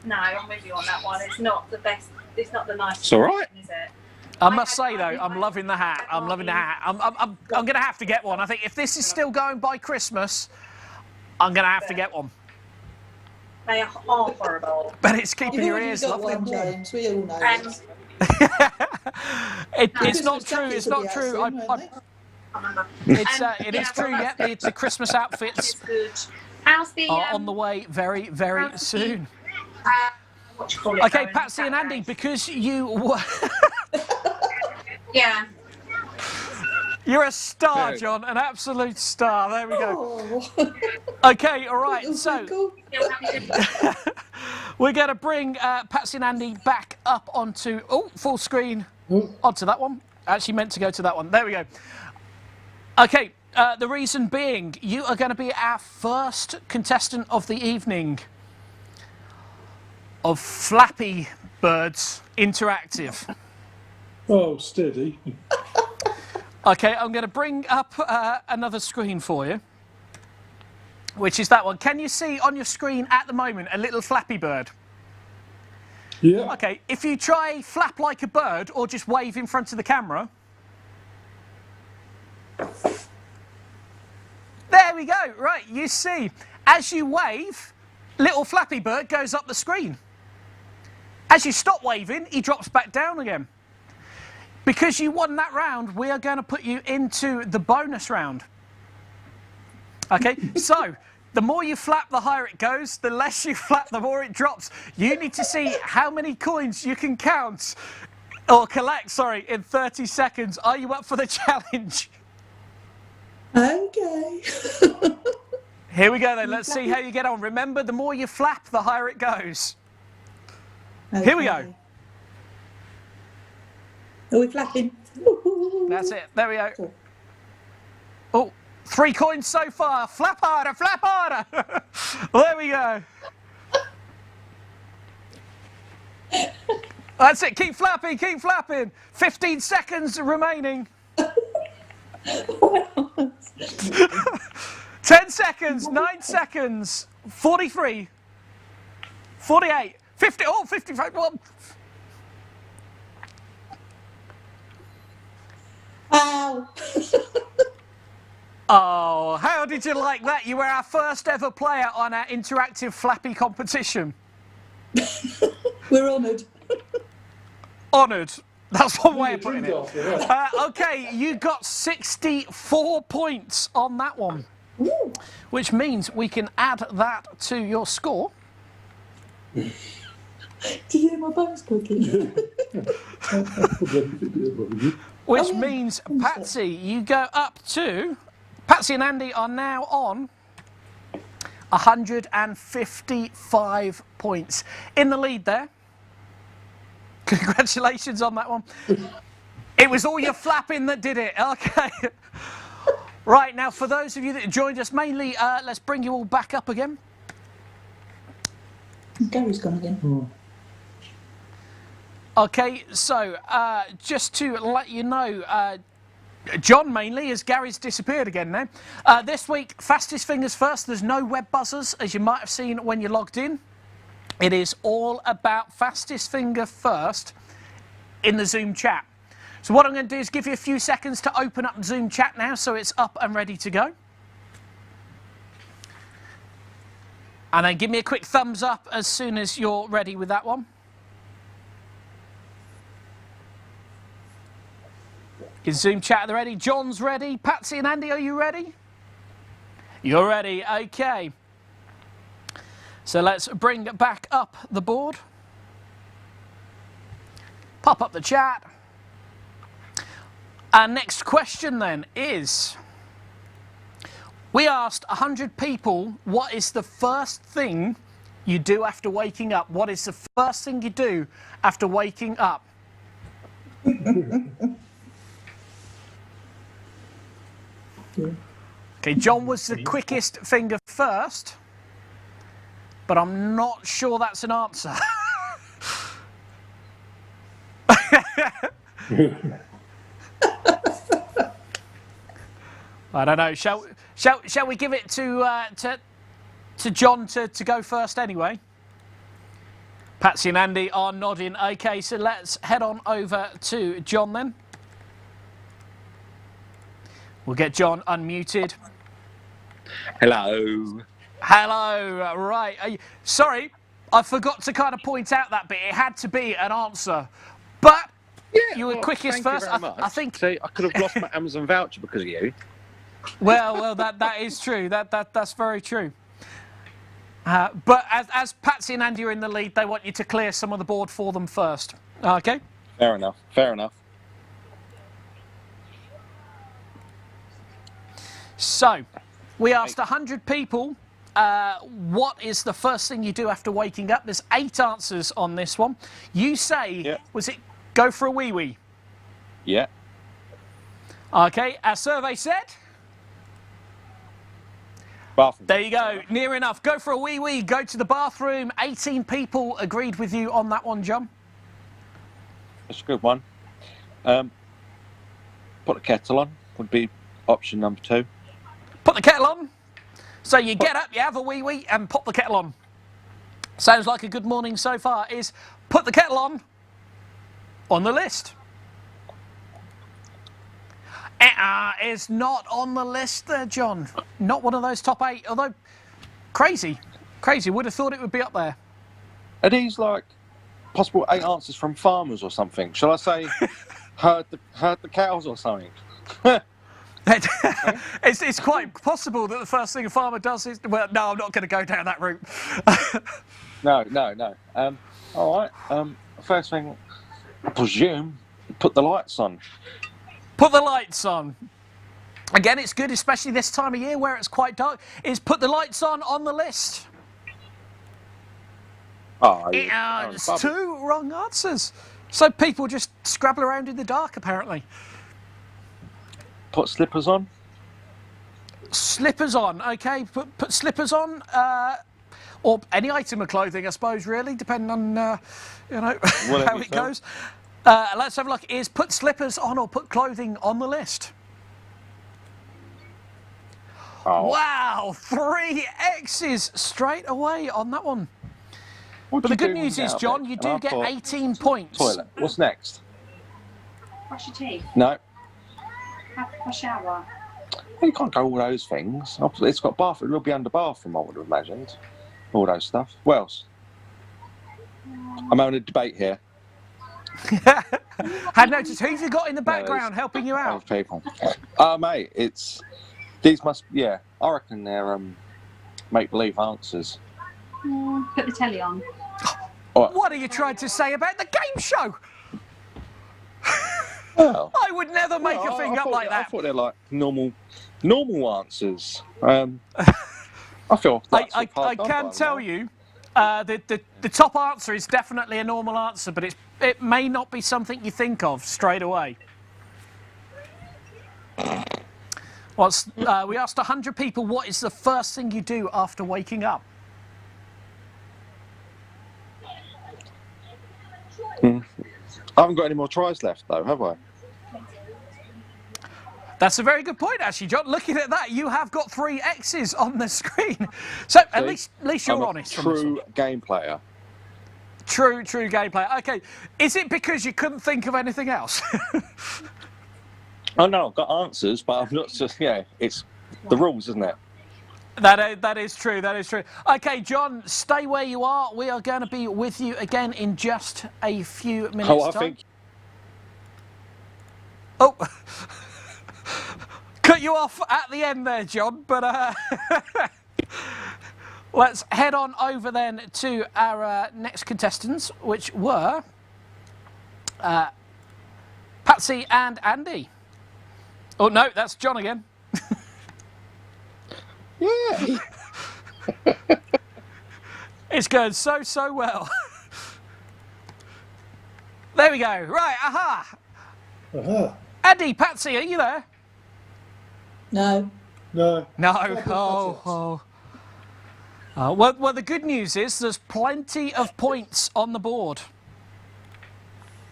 No, I'm with you on that one. It's not the best. It's not the nicest. It's all right. Is it? I must say, though, I'm loving the hat. I'm loving the hat. I'm going to have to get one. I think if this is still going by Christmas, I'm going to have to get one. They are horrible. But it's keeping You've your already ears got lovely. one, James. We all know And this. It's not true. It's not true. It is true. Yeah, the Christmas outfits good. How's the are on the way very, very soon. what do you call it? Okay, going Patsy and Andy, Saturday? because you were... Yeah. You're a star, No. John, an absolute star. There we go. Oh. Okay, all right. Little So freckle. Still happy we're going to bring Patsy and Andy back up onto full screen onto that one. Actually meant to go to that one. There we go. Okay, the reason being, you are going to be our first contestant of the evening of Flappy Birds Interactive. Oh, steady. Okay, I'm going to bring up another screen for you, which is that one. Can you see on your screen at the moment a little Flappy Bird? Yeah. Okay, if you try flap like a bird or just wave in front of the camera. There we go. Right, you see, as you wave, little Flappy Bird goes up the screen. As you stop waving, he drops back down again. Because you won that round, we are going to put you into the bonus round. Okay, so the more you flap, the higher it goes. The less you flap, the more it drops. You need to see how many coins you can count, or collect, sorry, in 30 seconds. Are you up for the challenge? Okay. Here we go then, let's see how you get on. Remember, the more you flap, the higher it goes. Here we go. Are we flapping? That's it, there we go. Oh, 3 coins so far. Flap harder, flap harder. There we go. That's it. Keep flapping. Keep flapping. 15 seconds remaining. 10 seconds. 9 seconds. 43. 48. 50. Oh, 55. Well, Ow! oh, how did you like that? You were our first ever player on our interactive flappy competition. We're honoured. Honoured. That's one way of Really putting drink it. after that. Okay, you got 64 points on that one, which means we can add that to your score. Did you hear my bones cooking? Which means, Patsy, you go up to... Patsy and Andy are now on 155 points. In the lead there. Congratulations on that one. It was all your flapping that did it. Okay. Right, now for those of you that joined us, mainly, let's bring you all back up again. Gary's gone again. Okay, so just to let you know, John mainly, as Gary's disappeared again now. This week, fastest fingers first. There's no web buzzers, as you might have seen when you logged in. It is all about fastest finger first in the Zoom chat. So what I'm going to do is give you a few seconds to open up the Zoom chat now, so it's up and ready to go. And then give me a quick thumbs up as soon as you're ready with that one. Is Zoom chat ready? John's ready. Patsy and Andy, are you ready? You're ready. Okay. So let's bring back up the board. Pop up the chat. Our next question then is, we asked 100 people, what is the first thing you do after waking up? What is the first thing you do after waking up? Okay, John was the quickest finger first, but I'm not sure that's an answer. I don't know. Shall we give it to John to go first anyway? Patsy and Andy are nodding. Okay, so let's head on over to John then. We'll get John unmuted. Hello. Hello. Right. Sorry, I forgot to kind of point out that bit. It had to be an answer, but you were quickest first. I think. See, I could have lost my Amazon voucher because of you. Well, that is true. That's very true. But as Patsy and Andy are in the lead, they want you to clear some of the board for them first. Okay. Fair enough. Fair enough. So, we asked 100 people, what is the first thing you do after waking up? There's 8 answers on this one. You say, was it go for a wee-wee? Yeah. Okay, our survey said? Bathroom. There you go, near enough. Go for a wee-wee, go to the bathroom. 18 people agreed with you on that one, John. That's a good one. Put the kettle on would be option number 2. Put the kettle on. So you get up, you have a wee-wee, and pop the kettle on. Sounds like a good morning so far. Is put the kettle on the list. Is not on the list there, John. Not one of those top 8, although crazy. Would have thought it would be up there. Are these like possible 8 answers from farmers or something? Shall I say herd the cows or something? It's quite possible that the first thing a farmer does is... Well, no, I'm not going to go down that route. No. All right. First thing, I presume, put the lights on. Put the lights on. Again, it's good, especially this time of year where it's quite dark, is put the lights on the list. Oh, It's 2 wrong answers. So people just scrabble around in the dark, apparently. Put slippers on. Slippers on, okay. Put slippers on. Or any item of clothing, I suppose, really, depending on, how it goes. Let's have a look. Is put slippers on or put clothing on the list? Oh. Wow, 3 X's straight away on that one. But the good news is, John, you do get 18 points. Toilet. What's next? Brush your teeth. No. Have a shower. You can't go all those things. It's got bathroom. It'll be under bathroom, I would have imagined. All those stuff. What else? I'm having a debate here. Had noticed who have you got in the background helping you out? People. Mate, these must. Yeah, I reckon they're make-believe answers. Put the telly on. What are you trying to say about the game show? Well, I would never make a thing up like that. I thought they're like normal answers. I feel. I can tell you, the top answer is definitely a normal answer, but it may not be something you think of straight away. We asked 100 people, what is the first thing you do after waking up? I haven't got any more tries left, though, have I? That's a very good point, actually, John. Looking at that, you have got 3 X's on the screen. So at least you're honest. True game player. True game player. Okay, is it because you couldn't think of anything else? Oh no, I've got answers, but I'm not just. Yeah, it's the rules, isn't it? That is true. That is true. Okay, John, stay where you are. We are going to be with you again in just a few minutes. Oh, I think. Oh, cut you off at the end there, John. But let's head on over then to our next contestants, which were Patsy and Andy. Oh no, that's John again. Yeah. It's going so well. There we go. Right, aha. Andy, Patsy, are you there? No. No. No. Well, the good news is there's plenty of points on the board.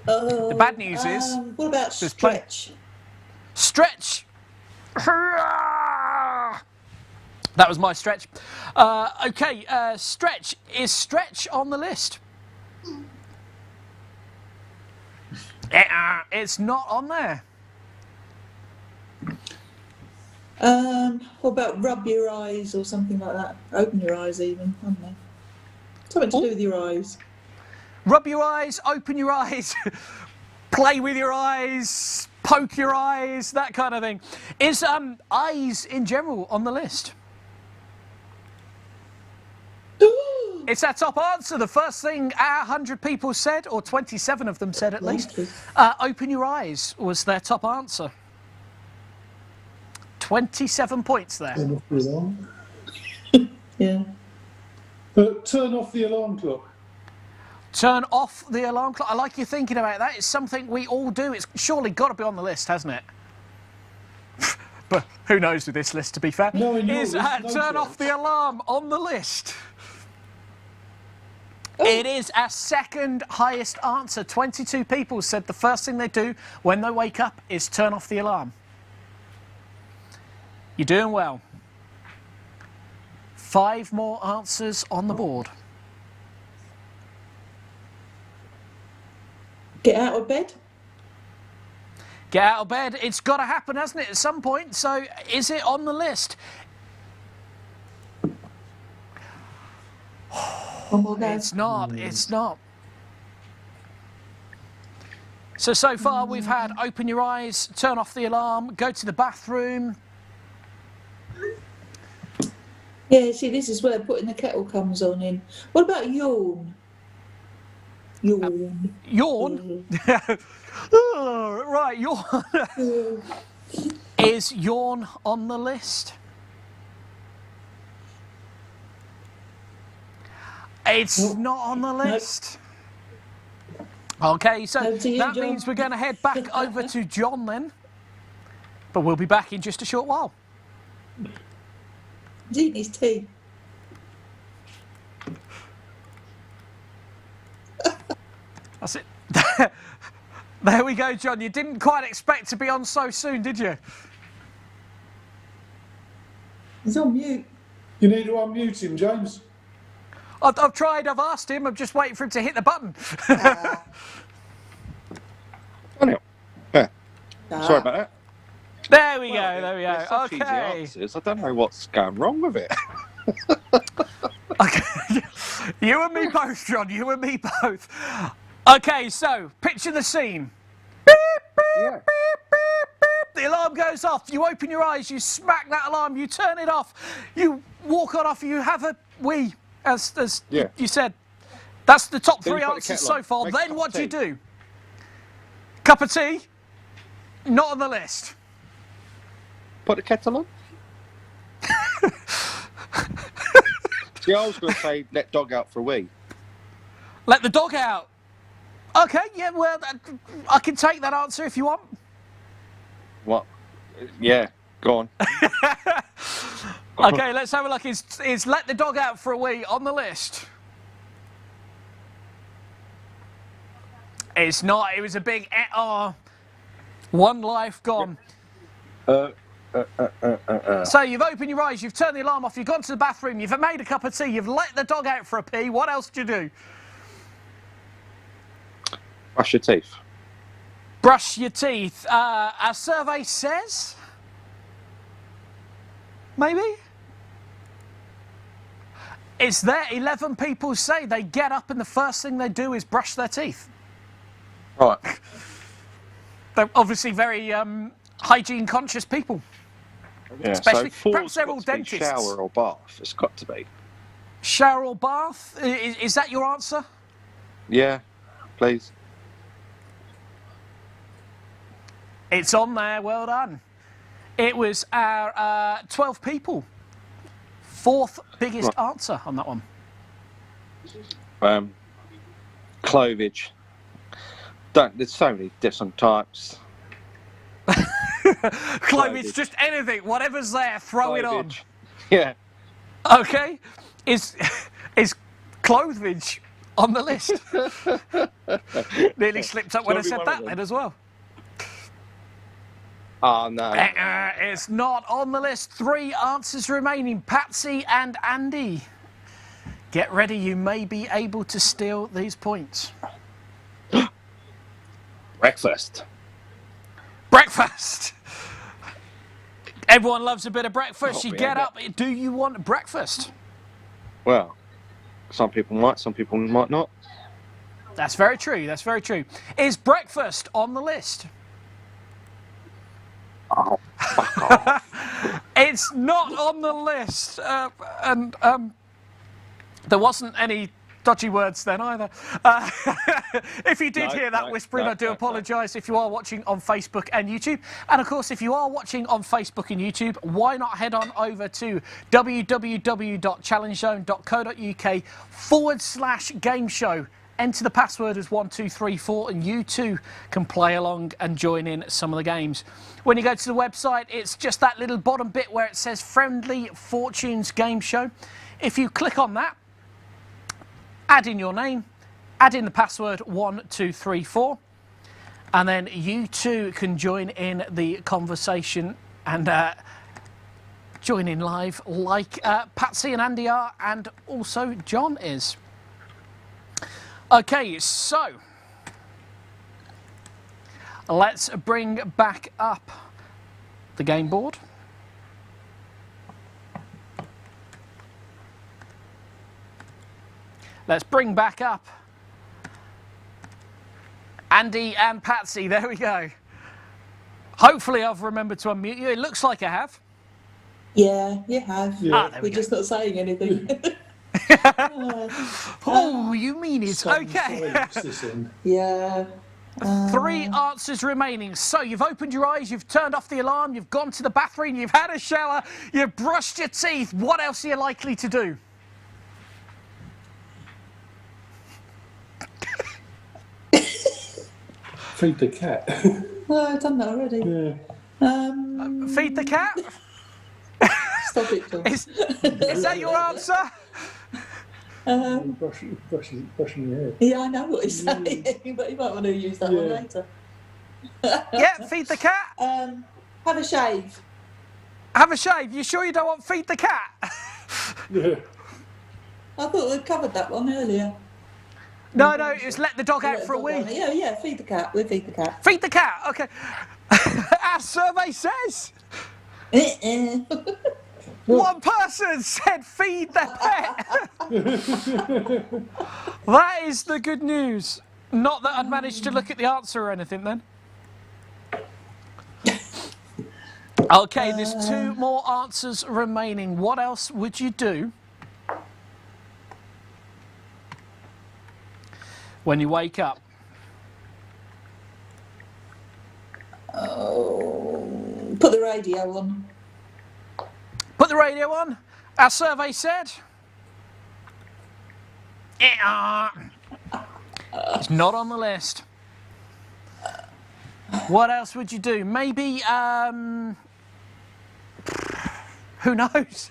The bad news is... What about stretch? Stretch! That was my stretch. Okay, stretch. Is stretch on the list? It's not on there. What about rub your eyes or something like that? Open your eyes even, I don't know. Something to do with your eyes. Rub your eyes, open your eyes, play with your eyes, poke your eyes, that kind of thing. Is eyes in general on the list? It's our top answer. The first thing our 100 people said, or 27 of them said at least, open your eyes was their top answer. 27 points there. Turn off the alarm. Yeah. Turn off the alarm clock. Turn off the alarm clock. I like you thinking about that. It's something we all do. It's surely got to be on the list, hasn't it? But who knows with this list, to be fair. No, is turn off the alarm on the list? Oh. It is our second highest answer. 22 people said the first thing they do when they wake up is turn off the alarm. You're doing well. 5 more answers on the board. Get out of bed? Get out of bed. It's got to happen, hasn't it, at some point? So is it on the list? It's not. It's not. So far we've had open your eyes, turn off the alarm, go to the bathroom. Yeah, see, this is where putting the kettle comes on in. What about yawn? Yawn. Yawn? Right, yawn. Is yawn on the list? It's not on the list. Okay, so that means we're going to head back over to John then. But we'll be back in just a short while. He's eating his tea. There we go, John. You didn't quite expect to be on so soon, did you? He's on mute. You need to unmute him, James. I've tried, I've asked him, I'm just waiting for him to hit the button. Anyway, yeah. Sorry about that. There we Well, go, there we they're go. such easy Okay. answers. I don't know what's going wrong with it. Okay. You and me both, John, you and me both. Okay, so, picture the scene. Beep, beep, Yeah. beep, beep, beep. The alarm goes off, you open your eyes, you smack that alarm, you turn it off, you walk on off, you have a wee, as Yeah. you said. That's the top Then you three put the answers kettle so on, far. make a Then cup what of do you tea. do? Cup of tea? Not on the list. Put the kettle on. See, I was going to say let dog out for a wee. Let the dog out. Okay, yeah, well, I can take that answer if you want. What? Yeah, go on. Okay, let's have a look. Is let the dog out for a wee on the list? It's not. It was a big one life gone. So you've opened your eyes, you've turned the alarm off, you've gone to the bathroom, you've made a cup of tea, you've let the dog out for a pee. What else do you do? Brush your teeth. Brush your teeth. Our survey says... Maybe? It's there. 11 people say they get up and the first thing they do is brush their teeth. Right. They're obviously very hygiene conscious people. Yeah. Especially- so perhaps they're got all to be dentists. shower or bath. It's got to be. Shower or bath? Is that your answer? Yeah, please. It's on there. Well done. It was our 12 people. Fourth biggest answer on that one. Clovage. There's so many different types. Clovage, just anything, whatever's there, throw it on. Clovage. Yeah. Okay, is clothage on the list? Nearly slipped up when I It's said gotta be one that of then them. as well. Oh, no. It's not on the list. 3 answers remaining. Patsy and Andy. Get ready, you may be able to steal these points. Breakfast. Breakfast. Everyone loves a bit of breakfast. Oh, You yeah, get yeah. up. Do you want breakfast? Well, some people might, some people might not. That's very true. That's very true. Is breakfast on the list? Oh, fuck off. It's not on the list. And there wasn't any dodgy words then either. If you did hear that whispering, I do apologise. If you are watching on Facebook and YouTube. And of course, if you are watching on Facebook and YouTube, why not head on over to www.challengezone.co.uk/GameShow. Enter the password as 1234 and you too can play along and join in some of the games. When you go to the website, it's just that little bottom bit where it says Friendly Fortunes Game Show. If you click on that, add in your name, add in the password 1234, and then you too can join in the conversation and join in live like Patsy and Andy are, and also John is. Okay, so let's bring back up the game board. Let's bring back up Andy and Patsy. There we go. Hopefully I've remembered to unmute you. It looks like I have. Yeah, you have. Yeah. There we We're go. just not saying anything. Oh, you mean it. Sudden Okay. silence this end. Yeah. 3 answers remaining. So you've opened your eyes, you've turned off the alarm, you've gone to the bathroom, you've had a shower, you've brushed your teeth. What else are you likely to do? Feed the cat. Oh, I've done that already. Yeah. Feed the cat? Stop it, John. Is that your answer? Brushing your hair. Yeah, I know what he's saying, but you might want to use that one Yeah. later. Yeah, feed the cat. Have a shave. Have a shave. You sure you don't want feed the cat? Yeah. I thought we'd covered that one earlier. No, it's let the dog out for a wee. Yeah, feed the cat. We'll feed the cat. Feed the cat. Okay. Our survey says one person said feed their pet. That is the good news. Not that I'd managed to look at the answer or anything then. Okay, there's 2 more answers remaining. What else would you do when you wake up? Oh, put the radio on. Put the radio on. Our survey said it's not on the list. What else would you do? Maybe, who knows?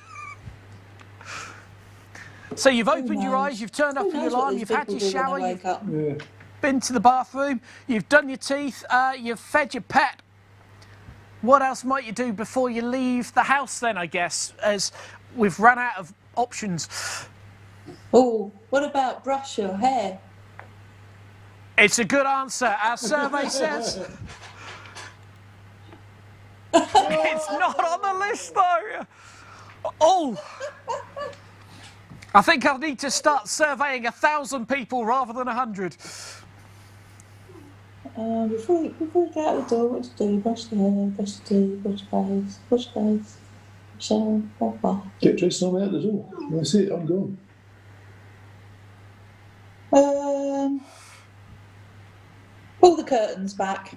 So you've opened your eyes, you've turned off your alarm, you've had your shower, you've been to the bathroom, you've done your teeth, you've fed your pet. What else might you do before you leave the house then, I guess, as we've run out of options? Oh, what about brush your hair? It's a good answer. Our survey says it's not on the list though. Oh, I think I'll need to start surveying 1,000 people rather than 100. Before you get out the door, what to do? Brush the hair, brush the teeth, wash your face, shower, bath. Get dressed and I'm out the door. That's it, I'm gone. Pull the curtains back.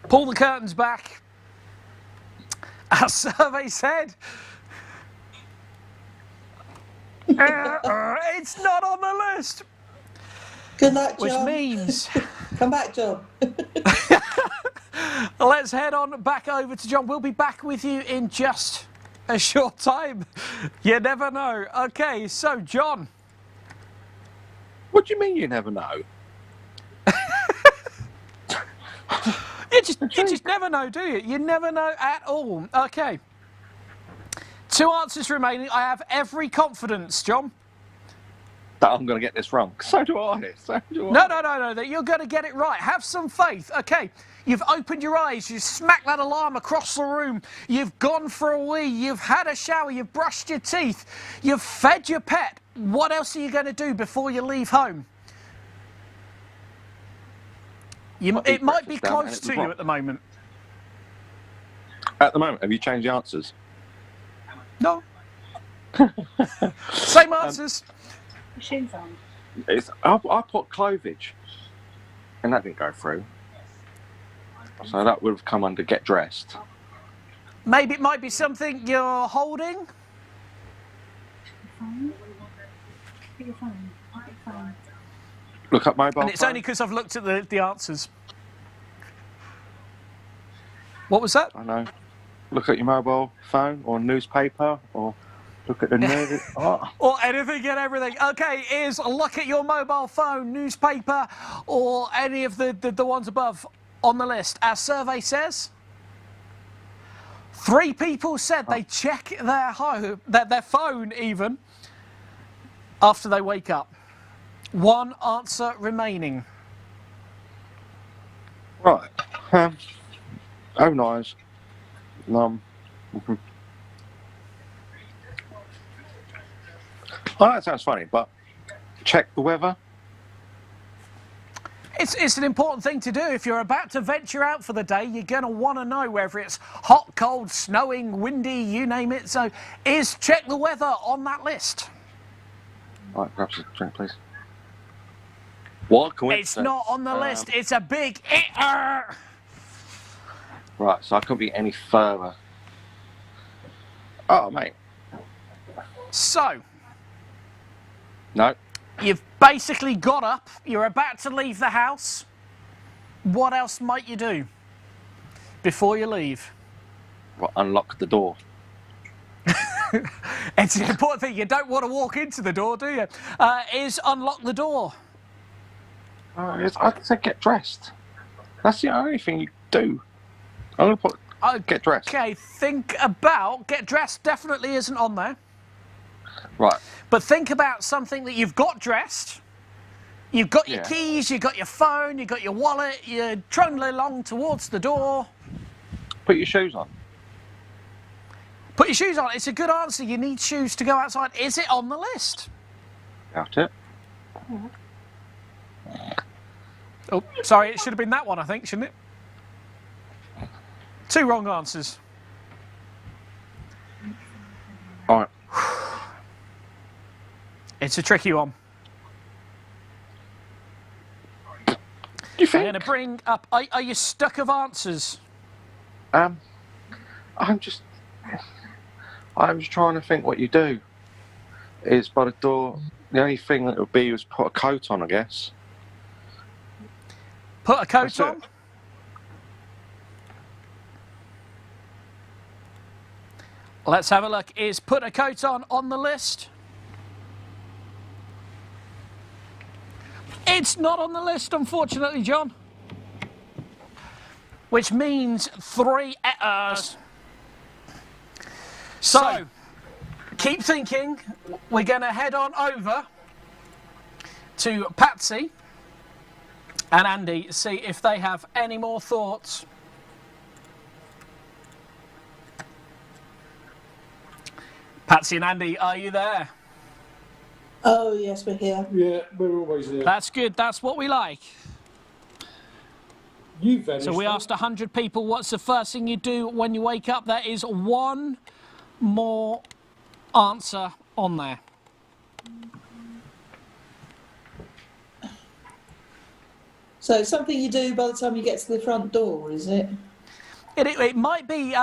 Pull the curtains back. Our survey said it's not on the list. Good luck, Which John. means Come back, John. let's head on back over to John. We'll be back with you in just a short time. You never know. Okay, so John. What do you mean you never know? You just never know, do you? You never know at all. Okay. 2 answers remaining. I have every confidence, John. That I'm going to get this wrong. So do I. No, that you're going to get it right. Have some faith. Okay, you've opened your eyes, you've smacked that alarm across the room, you've gone for a wee, you've had a shower, you've brushed your teeth, you've fed your pet. What else are you going to do before you leave home? It might be close to you at the moment. At the moment, have you changed the answers? No. Same answers. Shoes on. I put clovage, and that didn't go through. So that would have come under get dressed. Maybe it might be something you're holding. Get your phone. Look up mobile And it's phone. only because I've looked at the answers. What was that? I know. Look at your mobile phone or newspaper or look at the news. Oh. Or anything and everything. Okay, is look at your mobile phone, newspaper, or any of the ones above on the list. Our survey says 3 people said they check their phone even after they wake up. 1 answer remaining. Right. Oh, nice. Oh, that sounds funny, but check the weather. It's an important thing to do. If you're about to venture out for the day, you're going to want to know whether it's hot, cold, snowing, windy, you name it. So is check the weather on that list? Right, grab a drink, please. What coincidence? It's not on the list. It's a big... Right, so I couldn't be any further. Oh, mate. So... No. You've basically got up, you're about to leave the house. What else might you do before you leave? Well, unlock the door. It's an important thing. You don't want to walk into the door, do you? Is unlock the door. I'd say get dressed. That's the only thing you do. I'm going to put get dressed. Okay, think about get dressed. Definitely isn't on there. Right. But think about something that you've got dressed. You've got your Yeah. keys, you've got your phone, you've got your wallet, you're trundling along towards the door. Put your shoes on. Put your shoes on. It's a good answer. You need shoes to go outside. Is it on the list? Doubt it. Oh, sorry, it should have been that one, I think, shouldn't it? 2 wrong answers. All right. It's a tricky one. You I'm think? going to bring up... Are you stuck of answers? I'm just trying to think what you do. Is by the door. The only thing that would be was put a coat on, I guess. Put a coat That's it. on? Let's have a look. Is put a coat on the list? It's not on the list, unfortunately, John. Which means 3 errors. So, keep thinking. We're going to head on over to Patsy and Andy, see if they have any more thoughts. Patsy and Andy, are you there? Oh, yes, we're here. Yeah, we're always there. That's good. That's what we like. You vanished. So we asked 100 people, what's the first thing you do when you wake up? There is one more answer on there. So something you do by the time you get to the front door, is it? It might be,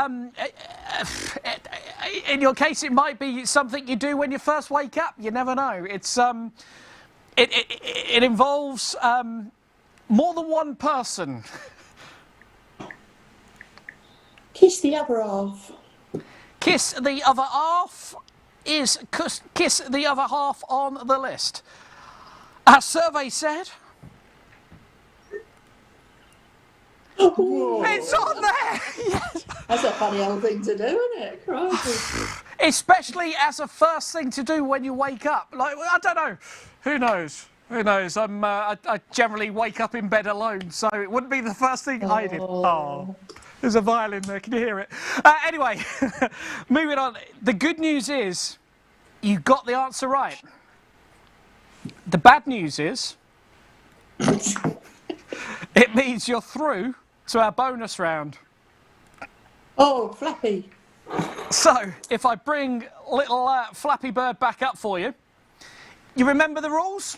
in your case, it might be something you do when you first wake up. You never know. It's it involves more than one person. Kiss the other half. Kiss the other half is kiss the other half on the list. Our survey said it's on there. Yes. That's a funny old thing to do, isn't it? Crikey. Especially as a first thing to do when you wake up. Like, I don't know. Who knows? Who knows? I generally wake up in bed alone, so it wouldn't be the first thing I did. Oh, there's a violin there. Can you hear it? Anyway, moving on. The good news is you got the answer right. The bad news is it means you're through to our bonus round. Oh, Flappy. So, if I bring little Flappy Bird back up for you, you remember the rules?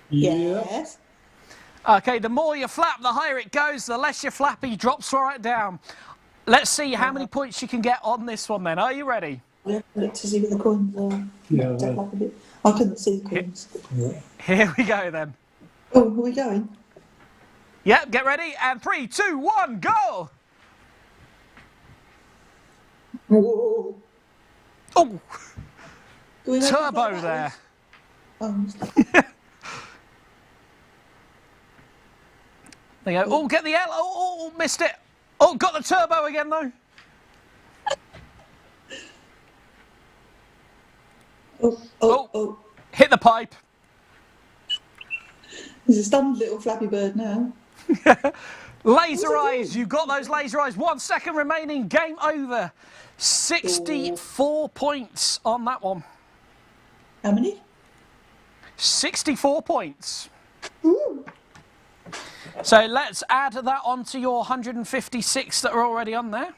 Yeah. Yes. Okay, the more you flap, the higher it goes, the less you flap, he drops right down. Let's see how many points you can get on this one then. Are you ready? We have to look to see where the coins are. Yeah. Don't like a bit. I couldn't see the coins. Yeah. Here we go then. Oh, are we going? Yep, get ready, and 3, 2, 1, go! Whoa. Oh, Do we make it turbo like that? there. Oh, There you go. Oh, get the L. Oh, missed it. Oh, got the turbo again though. oh. Hit the pipe. He's a stunned little Flappy Bird now. Laser eyes. You got those laser eyes. 1 second remaining. Game over. 64 points on that one. How many? 64 points. Ooh. So let's add that onto your 156 that are already on there.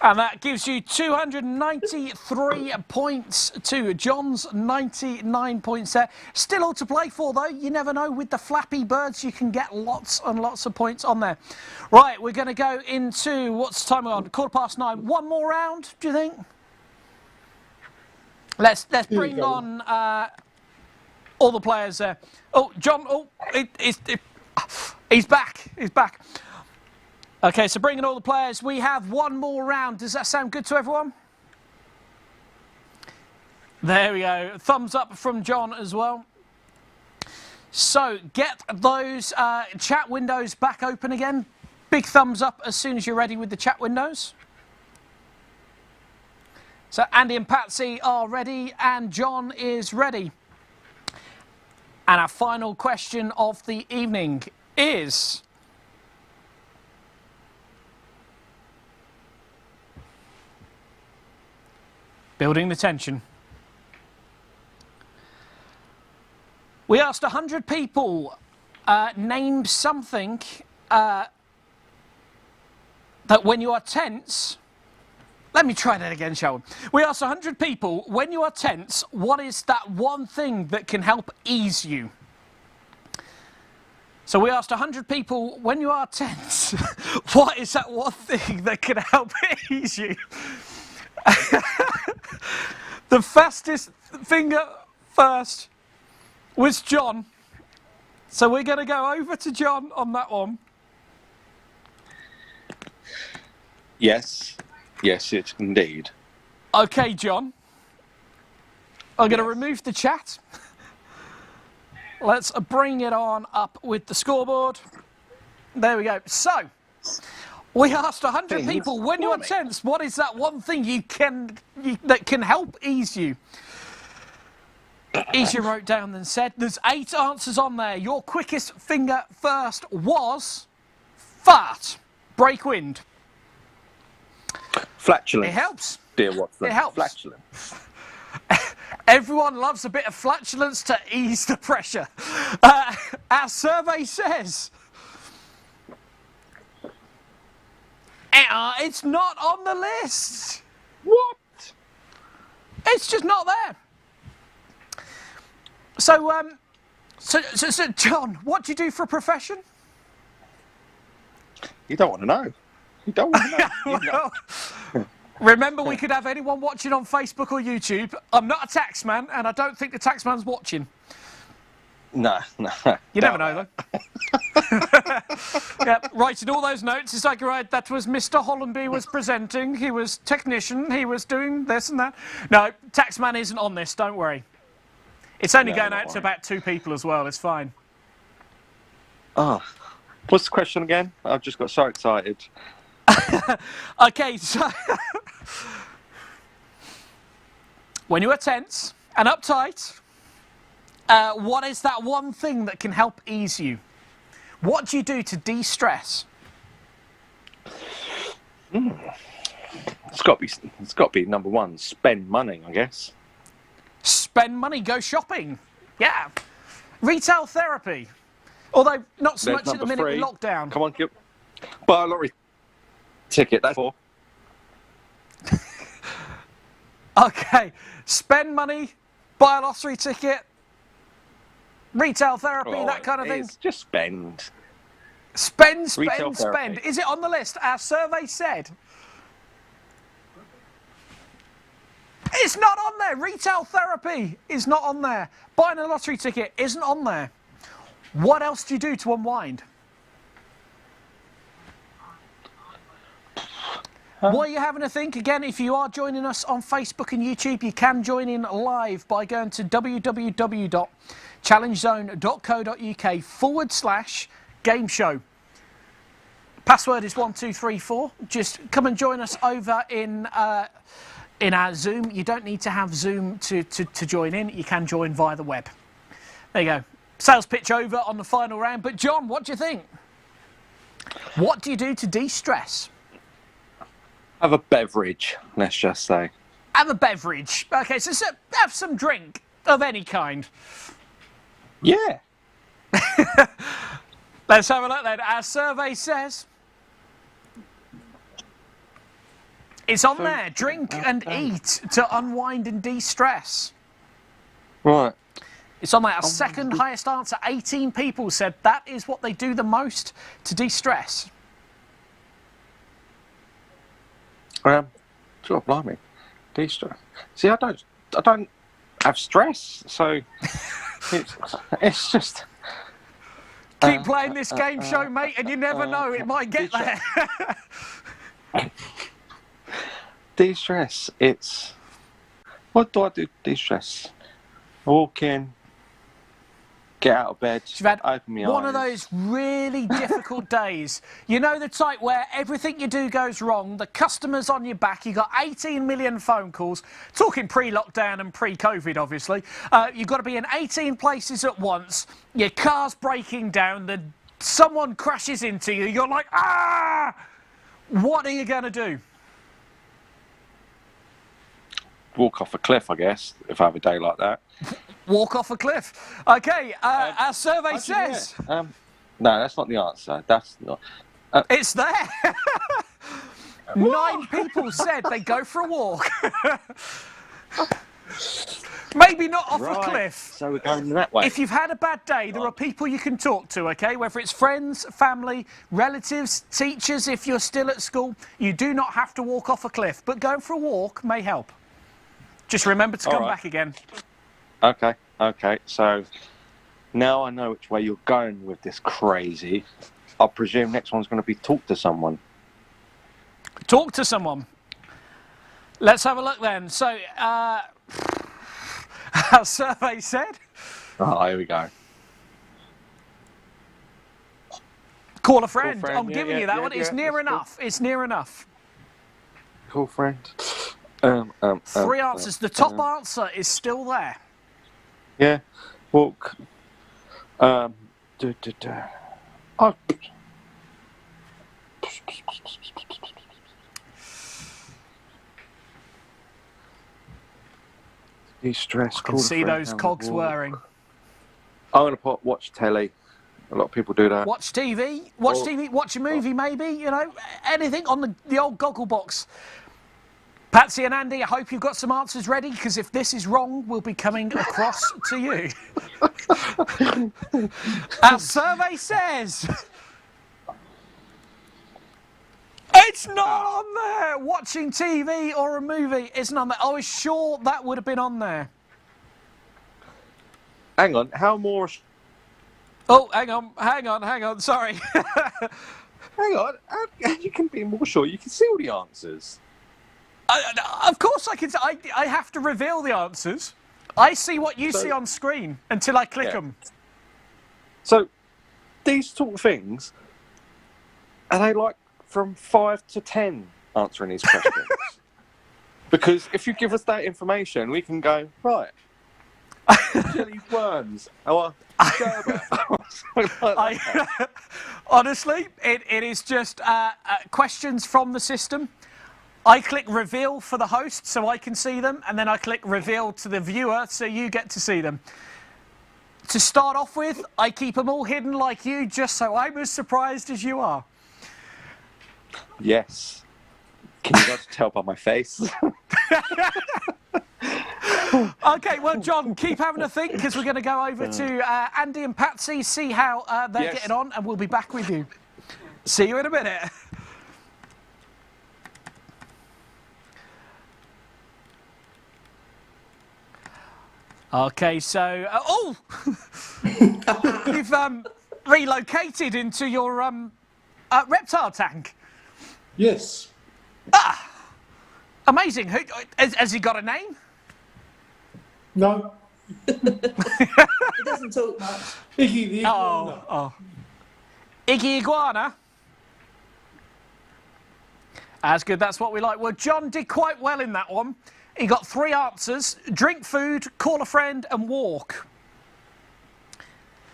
And that gives you 293 points to John's 99 points there. Still all to play for though. You never know, with the Flappy Birds you can get lots and lots of points on there. Right, we're going to go into, what's the time we're on? 9:15. One more round, do you think? Let's bring on all the players there. Oh, John, he's back. He's back. Okay, so bringing all the players, we have one more round. Does that sound good to everyone? There we go. Thumbs up from John as well. So get those chat windows back open again. Big thumbs up as soon as you're ready with the chat windows. So Andy and Patsy are ready and John is ready. And our final question of the evening is... building the tension. We asked 100 people, name something that when you are tense... Let me try that again, shall we? We asked 100 people, when you are tense, what is that one thing that can help ease you? So we asked 100 people, when you are tense, what is that one thing that can help ease you? The fastest finger first was John. So we're going to go over to John on that one. Yes. Yes, it's indeed. Okay, John. I'm going to remove the chat. Let's bring it on up with the scoreboard. There we go. So, we asked 100 people, when you are tense, what is that one thing that can help ease you? Easier wrote down than said. There's 8 answers on there. Your quickest finger first was fart. Break wind. Flatulence. It helps. Dear Watson. It helps. Flatulence. Everyone loves a bit of flatulence to ease the pressure. Our survey says... it's not on the list. What? It's just not there. So, so John, what do you do for a profession? You don't want to know. You don't want to know. Well, remember, we could have anyone watching on Facebook or YouTube. I'm not a taxman, and I don't think the taxman's watching. No. You never know, though. Yeah, writing all those notes. It's like, right, that was Mr. Hollenby was presenting. He was technician. He was doing this and that. No, taxman isn't on this. Don't worry. It's only going out to about 2 people as well. It's fine. Oh, what's the question again? I've just got so excited. Okay, so when you are tense and uptight, what is that one thing that can help ease you? What do you do to de-stress? It's got to be number one. Spend money, I guess. Spend money, go shopping. Yeah. Retail therapy. Although not so much at the minute with lockdown. Come on, buy a lottery ticket. That's all. Okay. Spend money, buy a lottery ticket, retail therapy, that kind of thing. Just spend. Spend. Therapy. Is it on the list? Our survey said. It's not on there. Retail therapy is not on there. Buying a lottery ticket isn't on there. What else do you do to unwind? While you're having a think, again, if you are joining us on Facebook and YouTube, you can join in live by going to www.challengezone.co.uk/GameShow. Password is 1234. Just come and join us over in our Zoom. You don't need to have Zoom to join in. You can join via the web. There you go. Sales pitch over on the final round. But John, what do you think? What do you do to de-stress? Have a beverage, let's just say. Have a beverage. Okay, so have some drink of any kind. Yeah. Let's have a look then. Our survey says it's on there. Drink and eat to unwind and de-stress. Right. It's on there. Our second highest answer. 18 people said that is what they do the most to de-stress. Sure, blimey. De-stress. See, I don't have stress, so it's just Keep playing this game show, mate, and you never know, it might get there. De-stress. It's... What do I do to de-stress? Walk in, get out of bed, You've had open my one eyes. of those really difficult days. You know the type where everything you do goes wrong, the customer's on your back, you've got 18 million phone calls, talking pre-lockdown and pre-COVID, obviously. You've got to be in 18 places at once, your car's breaking down, someone crashes into you, you're like, ah! What are you going to do? Walk off a cliff, I guess, if I have a day like that. Walk off a cliff. Okay, our survey says... No, that's not the answer. That's not... It's there. 9 people said they go for a walk. Maybe not off a cliff. So we're going that way. If you've had a bad day, there are people you can talk to, okay? Whether it's friends, family, relatives, teachers, if you're still at school, you do not have to walk off a cliff. But going for a walk may help. Just remember to come back again. Okay. So now I know which way you're going with this crazy. I presume next one's going to be talk to someone. Talk to someone. Let's have a look then. So, our survey said... Oh, here we go. Call a friend. Call friend. I'm giving you that one. It's near enough. It's near enough. Call friend. 3 answers. The top answer is still there. Yeah. Walk. Oh. De-stress. I can see those cogs whirring. I'm going to put watch telly. A lot of people do that. Watch TV. Watch a movie, maybe. You know, anything on the old goggle box. Patsy and Andy, I hope you've got some answers ready, because if this is wrong, we'll be coming across to you. Our survey says... It's not on there! Watching TV or a movie isn't on there. I was sure that would have been on there. Hang on, how more... Oh, hang on, sorry. Hang on, you can be more sure. You can see all the answers. Of course I can. I have to reveal the answers. I see what you see on screen until I click them. So, these sort of things, are they like from 5 to 10 answering these questions? Because if you give us that information, we can go, right, chili worms, or sherbet, or something like that. Honestly, it is just questions from the system. I click reveal for the host so I can see them, and then I click reveal to the viewer so you get to see them. To start off with, I keep them all hidden like you, just so I'm as surprised as you are. Yes. Can you guys tell by my face? Okay, well, John, keep having a think, because we're going to go over to Andy and Patsy, see how they're getting on, and we'll be back with you. See you in a minute. Okay, so... You've relocated into your reptile tank. Yes. Amazing. Has he got a name? No. He doesn't talk much. Iggy the iguana. Iggy Iguana. That's good, that's what we like. Well, John did quite well in that one. He got 3 answers: drink food, call a friend, and walk.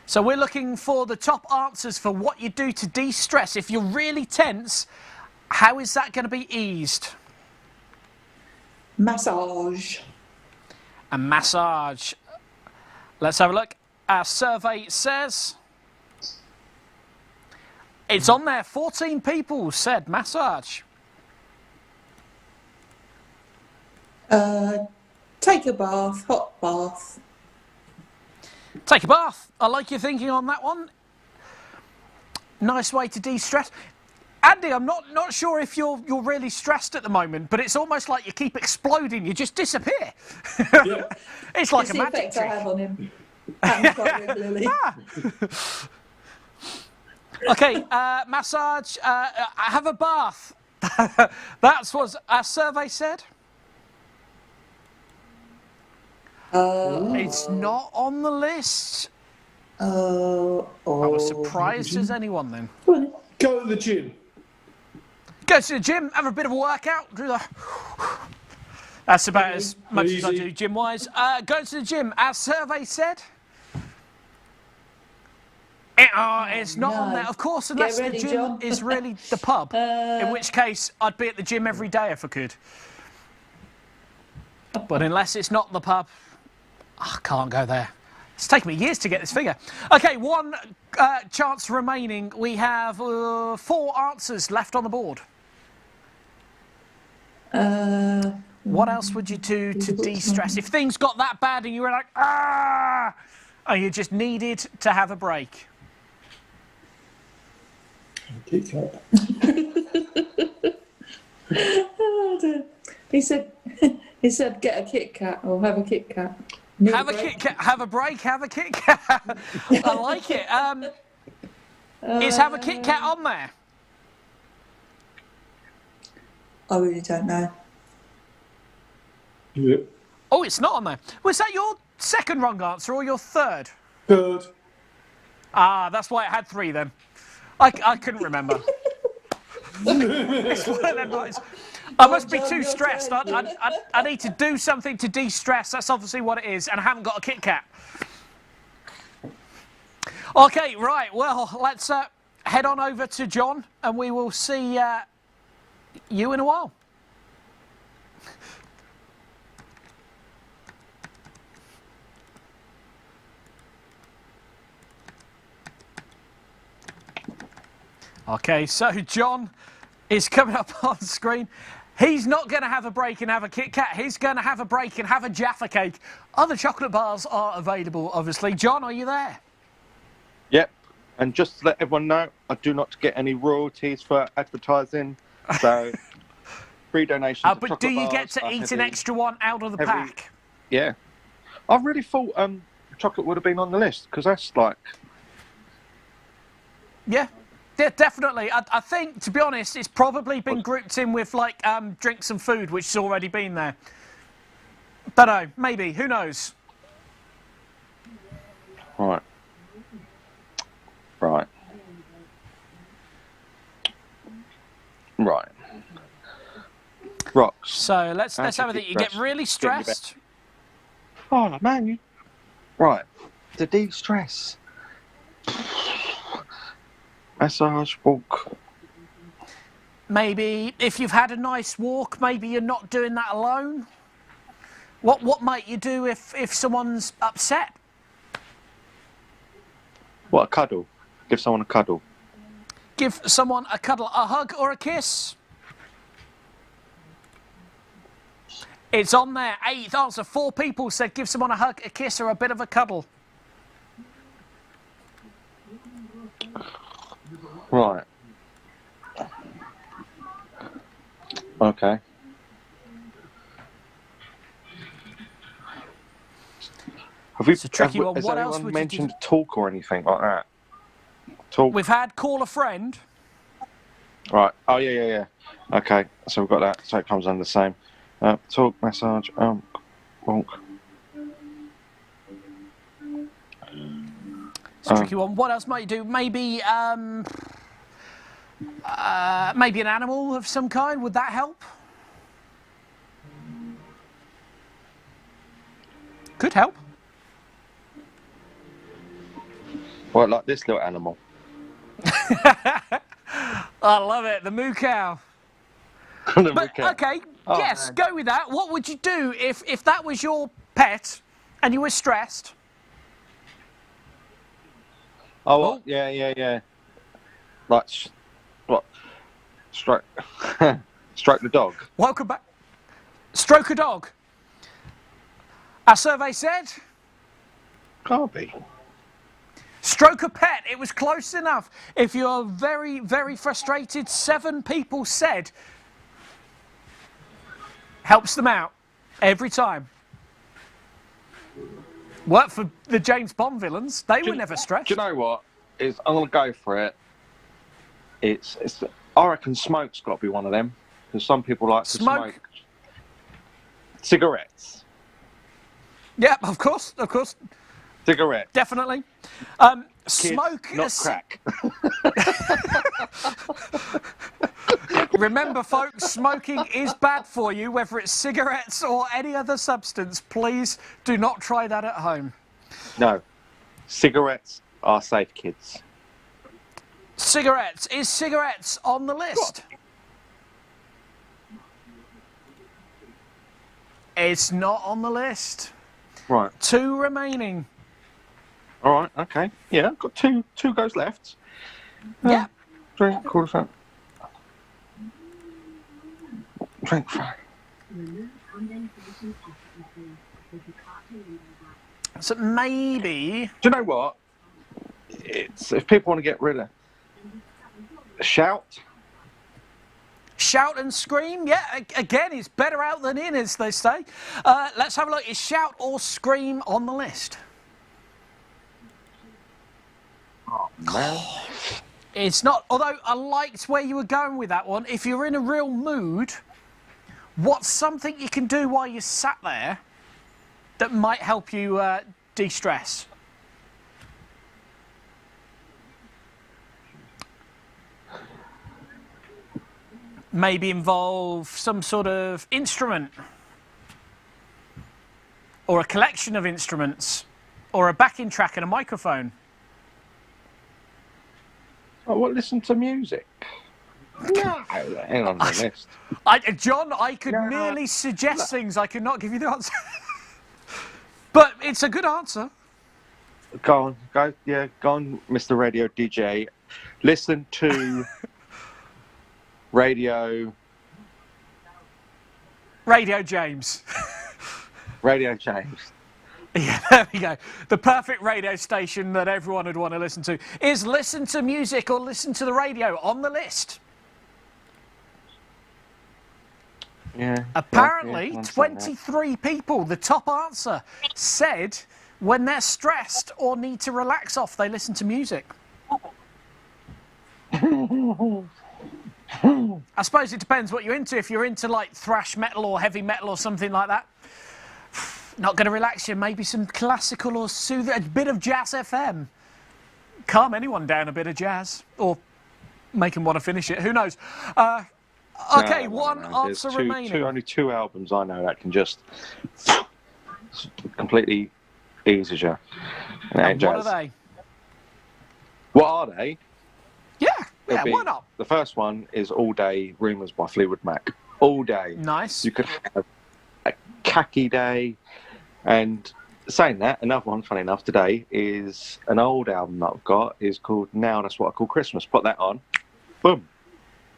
So we're looking for the top answers for what you do to de-stress. If you're really tense, how is that going to be eased? Massage. A massage. Let's have a look. Our survey says... It's on there. 14 people said massage. Take a bath, hot bath. Take a bath. I like your thinking on that one. Nice way to de-stress. Andy, I'm not sure if you're really stressed at the moment, but it's almost like you keep exploding. You just disappear. Yeah. It's like It's a the magic effect I trick. have on him. Happens quite regularly. Okay, massage, have a bath. That's what our survey said. It's not on the list. I was surprised as anyone then. Go to the gym. Go to the gym, have a bit of a workout. Do the... That's about as much as I do gym-wise. Go to the gym, our survey said. It's not on there, of course, unless Get ready, the gym John. is really the pub. In which case, I'd be at the gym every day if I could. But unless it's not the pub, I can't go there. It's taken me years to get this figure. Okay, one chance remaining. We have 4 answers left on the board. What else would you do to de-stress? If things got that bad and you were like, ah, and you just needed to have a break. Kit Kat. Oh, dear. He said, get a Kit Kat or have a Kit Kat. Have a Kit Kat, have a break, have a Kit Kat. I like it. Is have a Kit Kat on there? I really don't know. Yep. Oh, it's not on there. Was that your second wrong answer or your third? Third. Ah, that's why it had 3 then. I couldn't remember. It's one of them nights. I must be too stressed. I need to do something to de-stress. That's obviously what it is, and I haven't got a Kit Kat. Okay, right. Well, let's head on over to John, and we will see you in a while. Okay, so John is coming up on screen. He's not going to have a break and have a Kit Kat. He's going to have a break and have a Jaffa Cake. Other chocolate bars are available, obviously. John, are you there? Yep. And just to let everyone know, I do not get any royalties for advertising. So, free donations. But do you get to eat an extra one out of the pack? Yeah. I really thought chocolate would have been on the list because that's like. Yeah. Yeah, definitely. I think, to be honest, it's probably been grouped in with like drinks and food, which has already been there. Don't know. Maybe. Who knows? Right. Right. Right. Rocks. So let's have a think. You get really stressed. Oh man, you. Right. To de-stress. Massage, walk. Maybe if you've had a nice walk, maybe you're not doing that alone. What might you do if someone's upset? What, a cuddle? Give someone a cuddle. Give someone a cuddle, a hug or a kiss? It's on there. 8th answer. 4 people said give someone a hug, a kiss or a bit of a cuddle. Right. Okay. It's a tricky one. Has What else anyone would mentioned you do? talk or anything like that? Talk. We've had call a friend. Right. Oh yeah. Okay. So we've got that. So it comes under the same. Talk, massage, walk. It's a tricky one. What else might you do? Maybe maybe an animal of some kind. Would that help? Could help. Well, like this little animal. I love it. The moo cow. But, okay, yes, man. go with that. What would you do if that was your pet and you were stressed? Oh, what? Yeah. Like, what? Stroke. Stroke the dog. Welcome back. Stroke a dog. Our survey said... Can't be. Stroke a pet. It was close enough. If you're very, very frustrated, 7 people said... Helps them out every time. Worked for the James Bond villains. They were never stressed. Do you know what? I'm going to go for it. I reckon smoke's got to be one of them, because some people like to smoke cigarettes. Yeah, of course. Cigarettes. Definitely. Kids, Smoke. not crack. Remember, folks, smoking is bad for you, whether it's cigarettes or any other substance. Please do not try that at home. No, cigarettes are safe, kids. Cigarettes. Is cigarettes on the list? It's not on the list. Right. 2 remaining. All right. Okay. Yeah, I've got two goes left. Yeah. Drink, quarter. Drink. So maybe. Do you know what? It's if people want to get rid of shout. Shout and scream, yeah, again, it's better out than in, as they say. Let's have a look. Is shout or scream on the list? Oh, man. It's not, although I liked where you were going with that one. If you're in a real mood, what's something you can do while you're sat there that might help you de-stress? Maybe involve some sort of instrument, or a collection of instruments, or a backing track and a microphone. Oh, well, listen to music. No, hang on the list. John, I could merely suggest things. I could not give you the answer. But it's a good answer. Go on, Mr. Radio DJ. Listen to Radio James. Radio James. Yeah, there we go. The perfect radio station that everyone would want to listen to. Is listen to music or listen to the radio on the list? Yeah. Apparently, yeah, 23 people, the top answer, said when they're stressed or need to relax off, they listen to music. I suppose it depends what you're into. If you're into like thrash metal or heavy metal or something like that, not going to relax you. Maybe some classical or soothing, a bit of jazz FM. Calm anyone down, a bit of jazz, or make them want to finish it. Who knows? Okay, one answer remaining. Only 2 albums I know that can just completely eases you. And what are they? What are they? Yeah, why not? The first one is All Day Rumours by Fleetwood Mac. All Day. Nice. You could have a khaki day. And saying that, another one, funny enough, today is an old album that I've got. Is called Now That's What I Call Christmas. Put that on. Boom.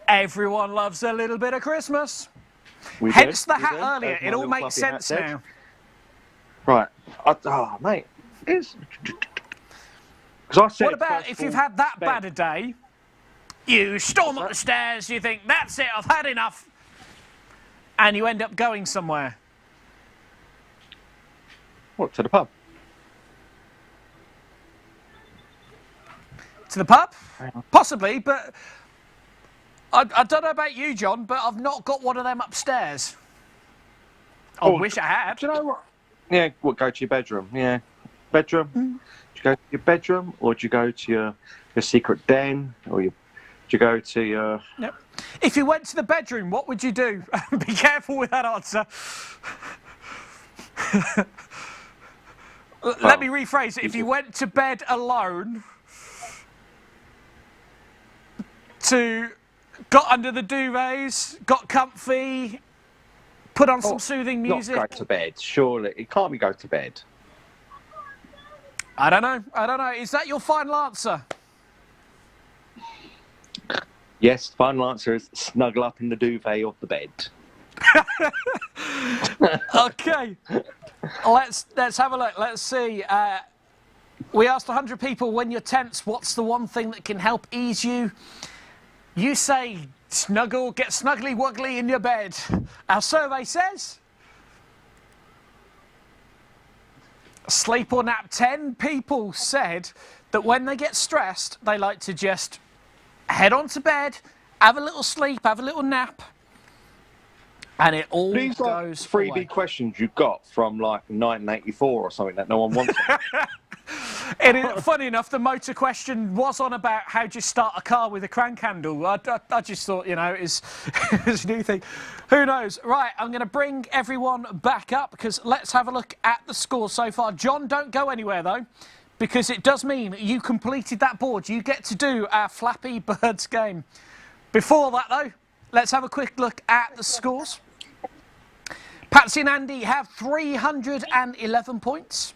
Everyone loves a little bit of Christmas. Hence the hat earlier. It all makes sense now. Right. Mate. What about if you've had that bad a day, you storm up the stairs, you think, that's it, I've had enough, and you end up going somewhere? What, to the pub? To the pub? Possibly, but I don't know about you, John, but I've not got one of them upstairs. I wish I had. Do you know what? Yeah, go to your bedroom. Yeah. Bedroom? Do you go to your bedroom, or do you go to your secret den, or do you go to your... Yep. If you went to the bedroom, what would you do? Be careful with that answer. Let me rephrase it. If you went to bed alone, got under the duvets, got comfy, put on some soothing music. Not go to bed, surely. It can't be go to bed. I don't know. Is that your final answer? Yes, final answer is snuggle up in the duvet of the bed. Okay. Let's have a look. Let's see. We asked 100 people, when you're tense, what's the one thing that can help ease you? You say snuggle, get snuggly wuggly in your bed. Our survey says sleep or nap. 10 people said that when they get stressed, they like to just head on to bed, have a little sleep, have a little nap, and it all These like goes 3D away. questions you got from like 1984 or something that no one wants. Funny enough, the motor question was on about how do you start a car with a crank handle. I just thought, you know, it's a new thing. Who knows? Right, I'm going to bring everyone back up because let's have a look at the score so far. John, don't go anywhere, though, because it does mean you completed that board. You get to do our Flappy Birds game. Before that, though, let's have a quick look at the scores. Patsy and Andy have 311 points.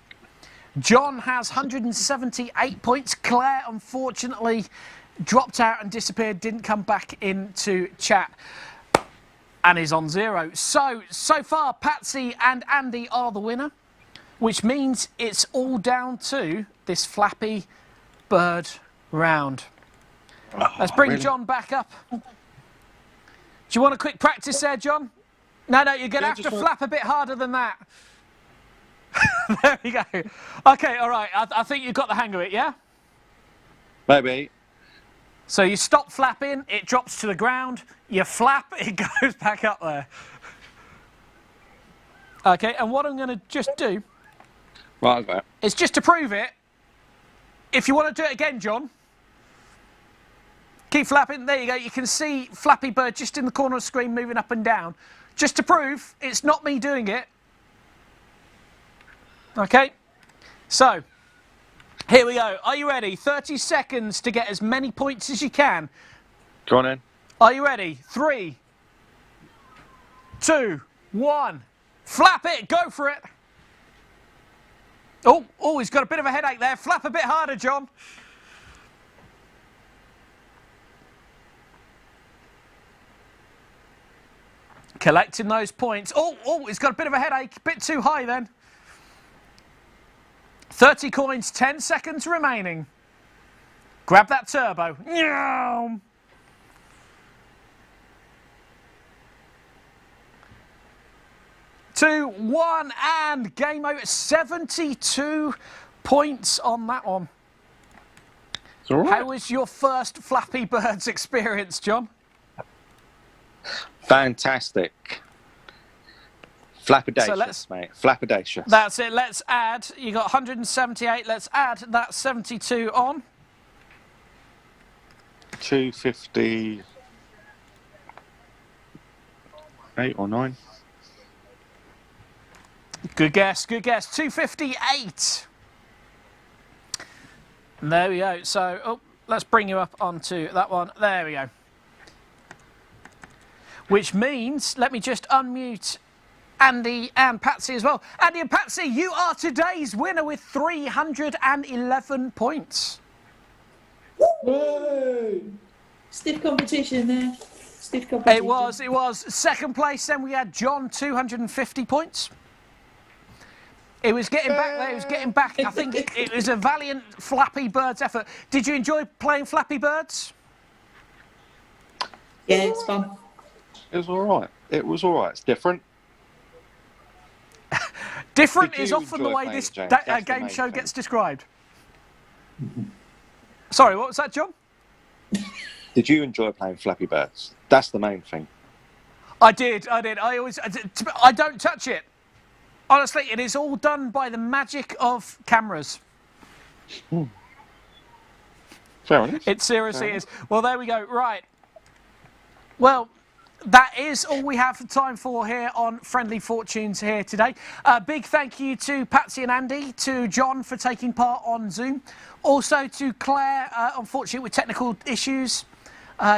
John has 178 points. Claire, unfortunately, dropped out and disappeared, didn't come back into chat, and is on 0. So far, Patsy and Andy are the winner, which means it's all down to this Flappy Bird round. Let's bring John back up. Do you want a quick practice there, John? No, you're going to have to flap a bit harder than that. There we go. Okay, all right. I think you've got the hang of it, yeah? Maybe. So you stop flapping, it drops to the ground. You flap, it goes back up there. Okay, and what I'm going to just do is just to prove it. If you want to do it again, John, keep flapping. There you go. You can see Flappy Bird just in the corner of the screen moving up and down. Just to prove it's not me doing it. Okay, so here we go. Are you ready? 30 seconds to get as many points as you can. Go on in. Are you ready? 3, 2, 1. Flap it. Go for it. Oh, he's got a bit of a headache there. Flap a bit harder, John. Collecting those points. Oh, he's got a bit of a headache. A bit too high then. 30 coins, 10 seconds remaining. Grab that turbo. 2, 1, and game over. 72 points on that one. It's all right. How was your first Flappy Birds experience, John? Fantastic. Flappidacious, So mate. Flappidacious. That's it. Let's add. You got 178. Let's add that 72 on. 258 or 9. Good guess. Good guess. 258. And there we go. So, let's bring you up onto that one. There we go. Which means, let me just unmute Andy and Patsy as well. Andy and Patsy, you are today's winner with 311 points. Yay! Stiff competition there. Stiff competition. It was. Second place, then we had John, 250 points. It was getting back there. It was getting back. I think it was a valiant Flappy Birds effort. Did you enjoy playing Flappy Birds? Yeah, it's fun. It was all right. It was all right. It's different. Different Did is you often the enjoy way playing this it, James? That's the game main show thing. gets described. Sorry, what was that, John? Did you enjoy playing Flappy Birds? That's the main thing. I did. I don't touch it. Honestly, it is all done by the magic of cameras. Fair enough. It seriously is. Well, there we go. Right. Well, that is all we have time for here on Friendly Fortunes here today. Big thank you to Patsy and Andy, to John for taking part on Zoom. Also to Claire, unfortunately with technical issues.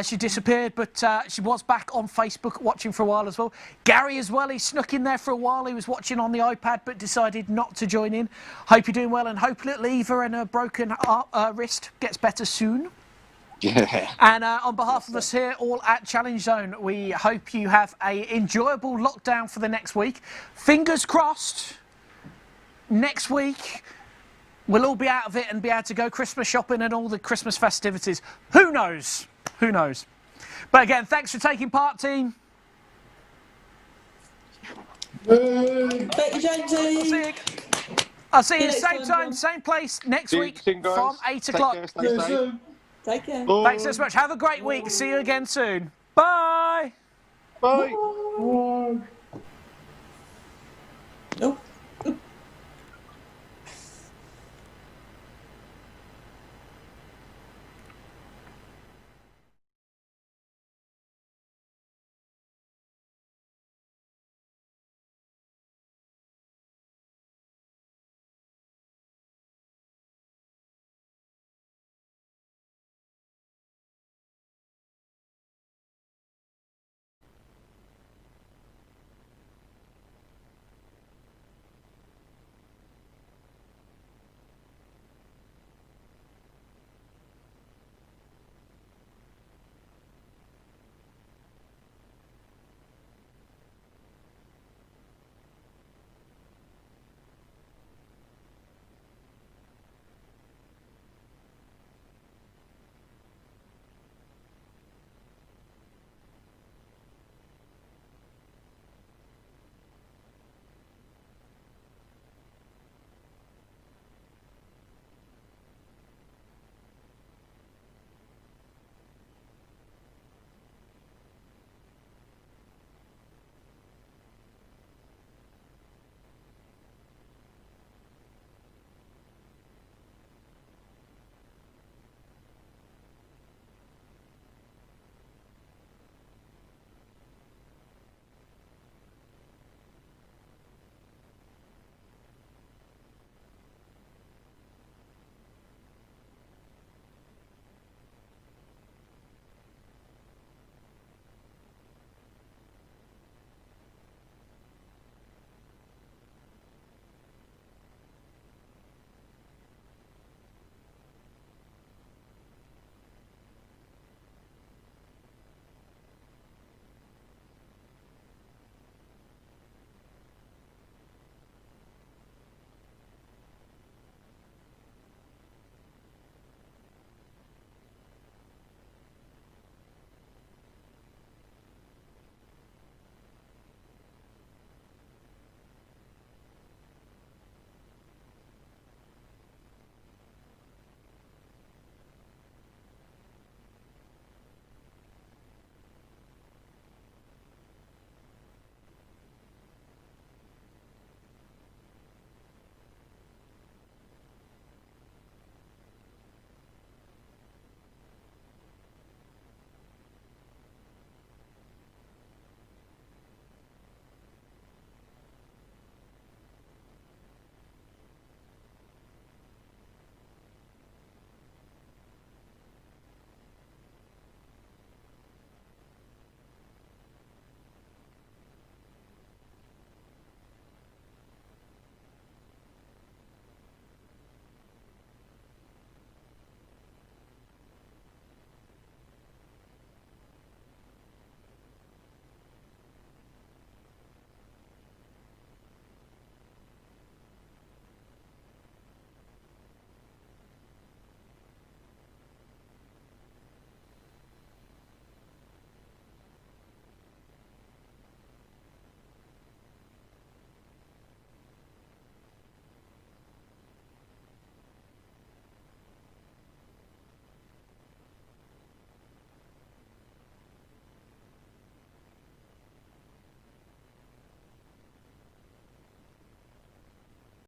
She disappeared, but she was back on Facebook watching for a while as well. Gary as well, he snuck in there for a while. He was watching on the iPad, but decided not to join in. Hope you're doing well, and hope little Eva and her broken wrist gets better soon. Yeah. And on behalf of us here, all at Challenge Zone, we hope you have an enjoyable lockdown for the next week. Fingers crossed, next week we'll all be out of it and be able to go Christmas shopping and all the Christmas festivities. Who knows? Who knows? But again, thanks for taking part, team. Thank you, Jamesy. I'll see you next same time, time, John. same place next See you week soon, guys. from 8 Take o'clock. care, stay See you safe. soon. Take care. Thanks so much. Have a great week. See you again soon. Bye. Bye. Bye.